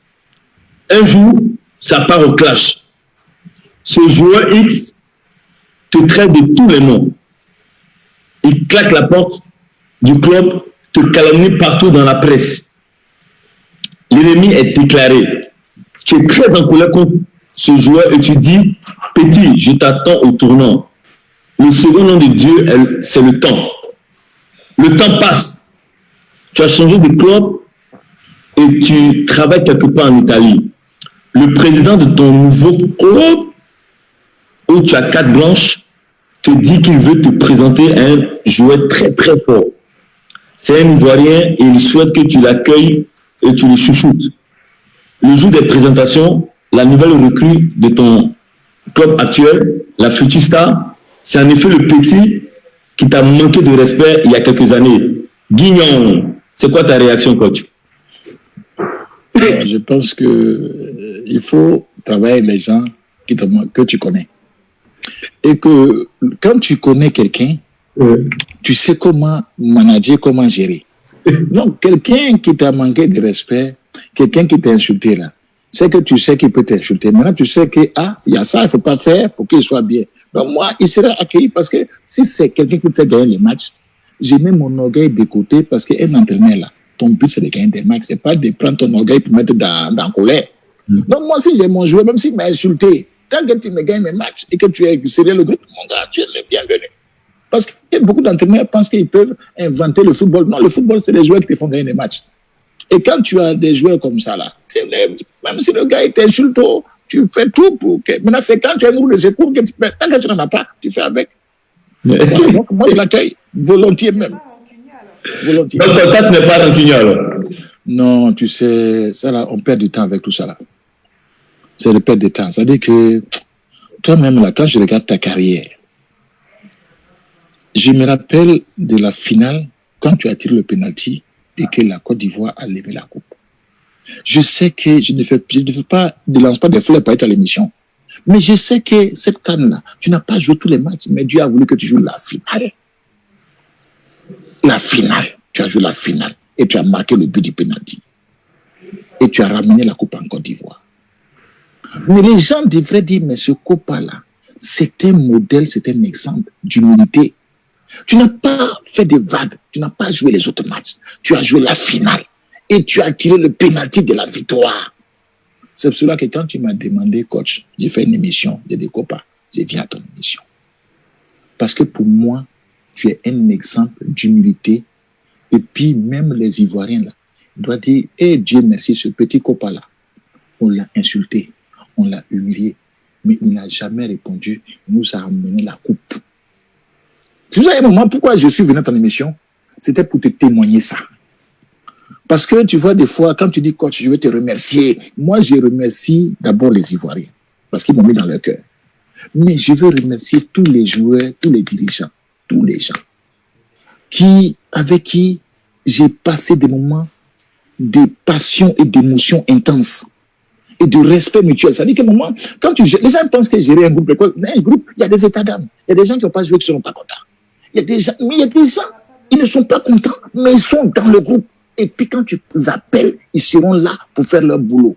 Un jour, ça part au clash. Ce joueur X te traite de tous les noms. Il claque la porte du club te calomnie partout dans la presse. L'ennemi est déclaré. Tu es très en colère contre ce joueur et tu dis, petit, je t'attends au tournant. Le second nom de Dieu, c'est le temps. Le temps passe. Tu as changé de club et tu travailles quelque part en Italie. Le président de ton nouveau club, où tu as carte blanche, te dit qu'il veut te présenter un joueur très très fort. C'est un Ivoirien et il souhaite que tu l'accueilles et tu le chouchoutes. Le jour des présentations, la nouvelle recrue de ton club actuel, la future star, c'est en effet le petit qui t'a manqué de respect il y a quelques années. Guignon, c'est quoi ta réaction, coach? Je pense que il faut travailler avec les gens que tu connais. Et que quand tu connais quelqu'un, tu sais comment manager, comment gérer. Donc, quelqu'un qui t'a manqué de respect, quelqu'un qui t'a insulté là, c'est que tu sais qu'il peut t'insulter. Maintenant, tu sais que, il y a ça, il ne faut pas faire pour qu'il soit bien. Donc, moi, il sera accueilli parce que si c'est quelqu'un qui te fait gagner les matchs, j'ai mis mon orgueil de côté parce qu'un entraîneur là, ton but c'est de gagner des matchs, c'est pas de prendre ton orgueil pour mettre dans colère. Donc, moi, si j'ai mon joueur, même s'il m'a insulté, tant que tu me gagnes mes matchs et que tu es sérieux le groupe, mon gars, tu es le bienvenu. Parce que beaucoup d'entraîneurs pensent qu'ils peuvent inventer le football. Non, le football, c'est les joueurs qui te font gagner des matchs. Et quand tu as des joueurs comme ça, là, même si le gars t'insulte, tu fais tout pour que... Maintenant, c'est quand tu as un groupe de secours que tu fais. Tant que tu n'en as pas, tu fais avec. Voilà, donc, moi, je l'accueille, volontiers même. Volontiers. Donc, ton tête n'est pas rancunier, alors? Non, tu sais, ça là, on perd du temps avec tout ça, là. C'est le perte de temps. C'est-à-dire que toi-même, là, quand je regarde ta carrière, je me rappelle de la finale, quand tu as tiré le penalty et que la Côte d'Ivoire a levé la coupe. Je sais que je ne lance pas des fleurs pour être à l'émission. Mais je sais que cette canne-là, tu n'as pas joué tous les matchs, mais Dieu a voulu que tu joues la finale. La finale. Tu as joué la finale et tu as marqué le but du penalty. Et tu as ramené la coupe en Côte d'Ivoire. Mais les gens devraient dire, mais ce copain-là, c'est un modèle, c'est un exemple d'humilité. Tu n'as pas fait des vagues, tu n'as pas joué les autres matchs. Tu as joué la finale et tu as tiré le pénalty de la victoire. C'est pour cela que quand tu m'as demandé, coach, j'ai fait une émission de des copains, je viens à ton émission. Parce que pour moi, tu es un exemple d'humilité. Et puis même les Ivoiriens, là, doivent dire, Dieu merci, ce petit copain-là, on l'a insulté, on l'a humilié, mais il n'a jamais répondu, il nous a amené la coupe. Tu sais, à un moment, pourquoi je suis venu à ton émission, c'était pour te témoigner ça. Parce que tu vois, des fois, quand tu dis, coach, je vais te remercier, moi, je remercie d'abord les Ivoiriens, parce qu'ils m'ont mis dans leur cœur. Mais je veux remercier tous les joueurs, tous les dirigeants, tous les gens avec qui j'ai passé des moments de passion et d'émotion intenses et de respect mutuel. C'est-à-dire qu'à un moment, quand les gens pensent que gérer un groupe, il y a des états d'âme. Il y a des gens qui n'ont pas joué qui ne seront pas contents. Il y a des gens, ils ne sont pas contents, mais ils sont dans le groupe. Et puis quand tu les appelles, ils seront là pour faire leur boulot.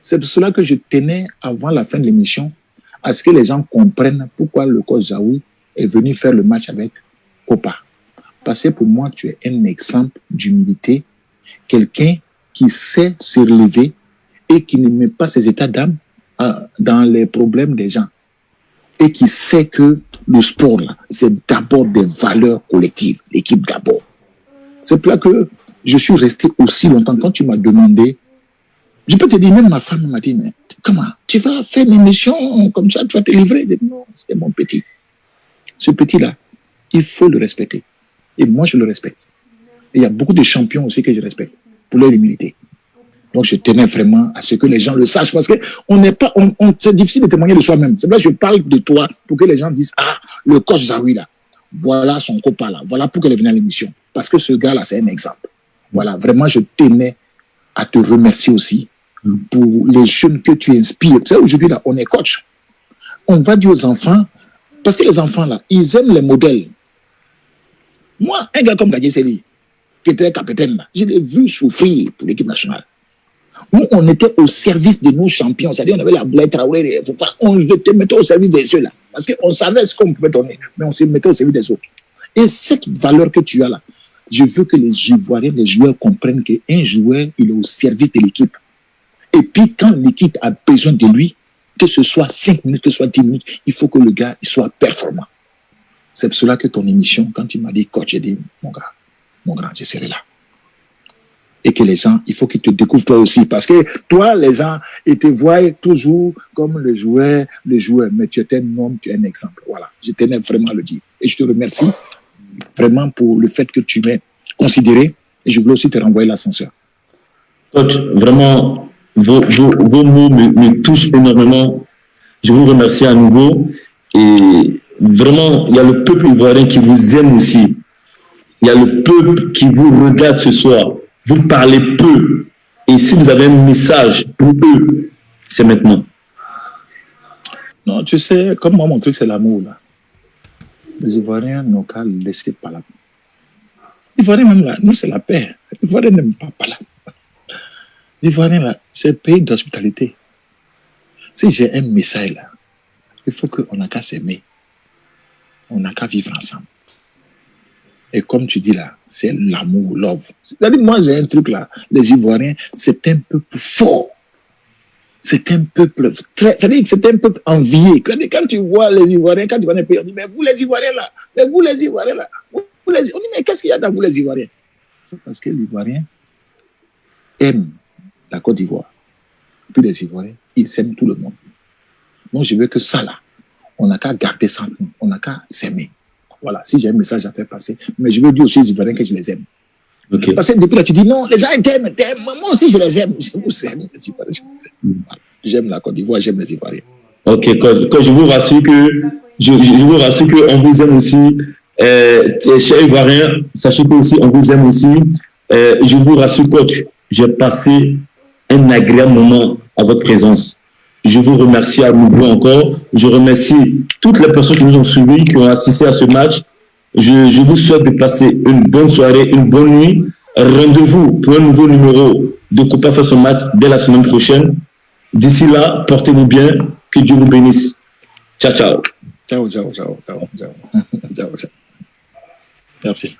C'est pour cela que je tenais, avant la fin de l'émission, à ce que les gens comprennent pourquoi le coach Zawi est venu faire le match avec Kopa. Parce que pour moi, tu es un exemple d'humilité, quelqu'un qui sait se relever et qui ne met pas ses états d'âme dans les problèmes des gens. Et qui sait que le sport, là, c'est d'abord des valeurs collectives, l'équipe d'abord. C'est pour ça que je suis resté aussi longtemps. Quand tu m'as demandé, je peux te dire, même ma femme m'a dit, mais comment, tu vas faire une émission comme ça, tu vas te livrer? Je dis, non, c'est mon petit. Ce petit-là, il faut le respecter. Et moi, je le respecte. Et il y a beaucoup de champions aussi que je respecte pour leur humilité. Donc, je tenais vraiment à ce que les gens le sachent parce que c'est difficile de témoigner de soi-même. C'est vrai, je parle de toi pour que les gens disent, le coach Zawi là, voilà son copain là, voilà pourquoi il est venu à l'émission. Parce que ce gars-là, c'est un exemple. Voilà, vraiment, je tenais à te remercier aussi pour les jeunes que tu inspires. Tu sais, aujourd'hui là, on est coach. On va dire aux enfants, parce que les enfants là, ils aiment les modèles. Moi, un gars comme Gadier Seli, qui était capitaine là, je l'ai vu souffrir pour l'équipe nationale. Nous, on était au service de nos champions. C'est-à-dire, on avait la Blaise Traoré, on se mettait au service de ceux-là. Parce qu'on savait ce qu'on pouvait donner, mais on se mettait au service des autres. Et cette valeur que tu as là, Je veux que les Ivoiriens, les joueurs comprennent qu'un joueur, il est au service de l'équipe. Et puis, quand l'équipe a besoin de lui, que ce soit 5 minutes, que ce soit 10 minutes, il faut que le gars il soit performant. C'est pour cela que ton émission, quand tu m'as dit coach, j'ai dit, mon grand, je serai là. Et que les gens, il faut qu'ils te découvrent toi aussi. Parce que toi, les gens, ils te voient toujours comme le joueur, mais tu es un homme, tu es un exemple. Voilà, je tenais vraiment à le dire. Et je te remercie vraiment pour le fait que tu m'aies considéré. Et je voulais aussi te renvoyer l'ascenseur. Coach, vraiment, vos mots me touchent énormément. Je vous remercie à nouveau. Et vraiment, il y a le peuple ivoirien qui vous aime aussi. Il y a le peuple qui vous regarde ce soir. Vous parlez peu. Et si vous avez un message pour eux, c'est maintenant. Non, tu sais, comme moi, mon truc, c'est l'amour, là. Les Ivoiriens n'ont qu'à le laisser par là. Les Ivoiriens, même là, nous, c'est la paix. Les Ivoiriens n'aiment pas par là. Les Ivoiriens, là, c'est un pays d'hospitalité. Si j'ai un message, là, il faut qu'on n'a qu'à s'aimer. On n'a qu'à vivre ensemble. Et comme tu dis là, c'est l'amour, love. C'est-à-dire, moi, j'ai un truc là. Les Ivoiriens, c'est un peuple fort. C'est un peuple très. C'est-à-dire que c'est un peuple envié. Quand tu vois les Ivoiriens, quand tu vois les pays, on dit, mais vous les Ivoiriens là, mais vous les Ivoiriens là. On dit, mais qu'est-ce qu'il y a dans vous les Ivoiriens? Parce que les Ivoiriens aiment la Côte d'Ivoire. Puis les Ivoiriens, ils aiment tout le monde. Donc, je veux que ça là, on n'a qu'à garder ça, on n'a qu'à s'aimer. Voilà, si j'ai un message à faire passer. Mais je veux dire aussi aux Ivoiriens que je les aime. Okay. Parce que depuis là, tu dis non, les gens ils t'aiment. Moi aussi, je les aime. Je vous aime, les Ivoiriens. Voilà. J'aime la Côte d'Ivoire, j'aime les Ivoiriens. Ok, quand je vous rassure que on vous aime aussi, chers Ivoiriens, sachez que aussi on vous aime aussi. Je vous rassure, coach, j'ai passé un agréable moment à votre présence. Je vous remercie à nouveau encore. Je remercie toutes les personnes qui nous ont suivis, qui ont assisté à ce match. Je vous souhaite de passer une bonne soirée, une bonne nuit. Rendez-vous pour un nouveau numéro de Copa Face au match dès la semaine prochaine. D'ici là, portez-vous bien. Que Dieu vous bénisse. Ciao, ciao. Ciao, ciao, ciao, ciao, ciao. Ciao, ciao. Merci.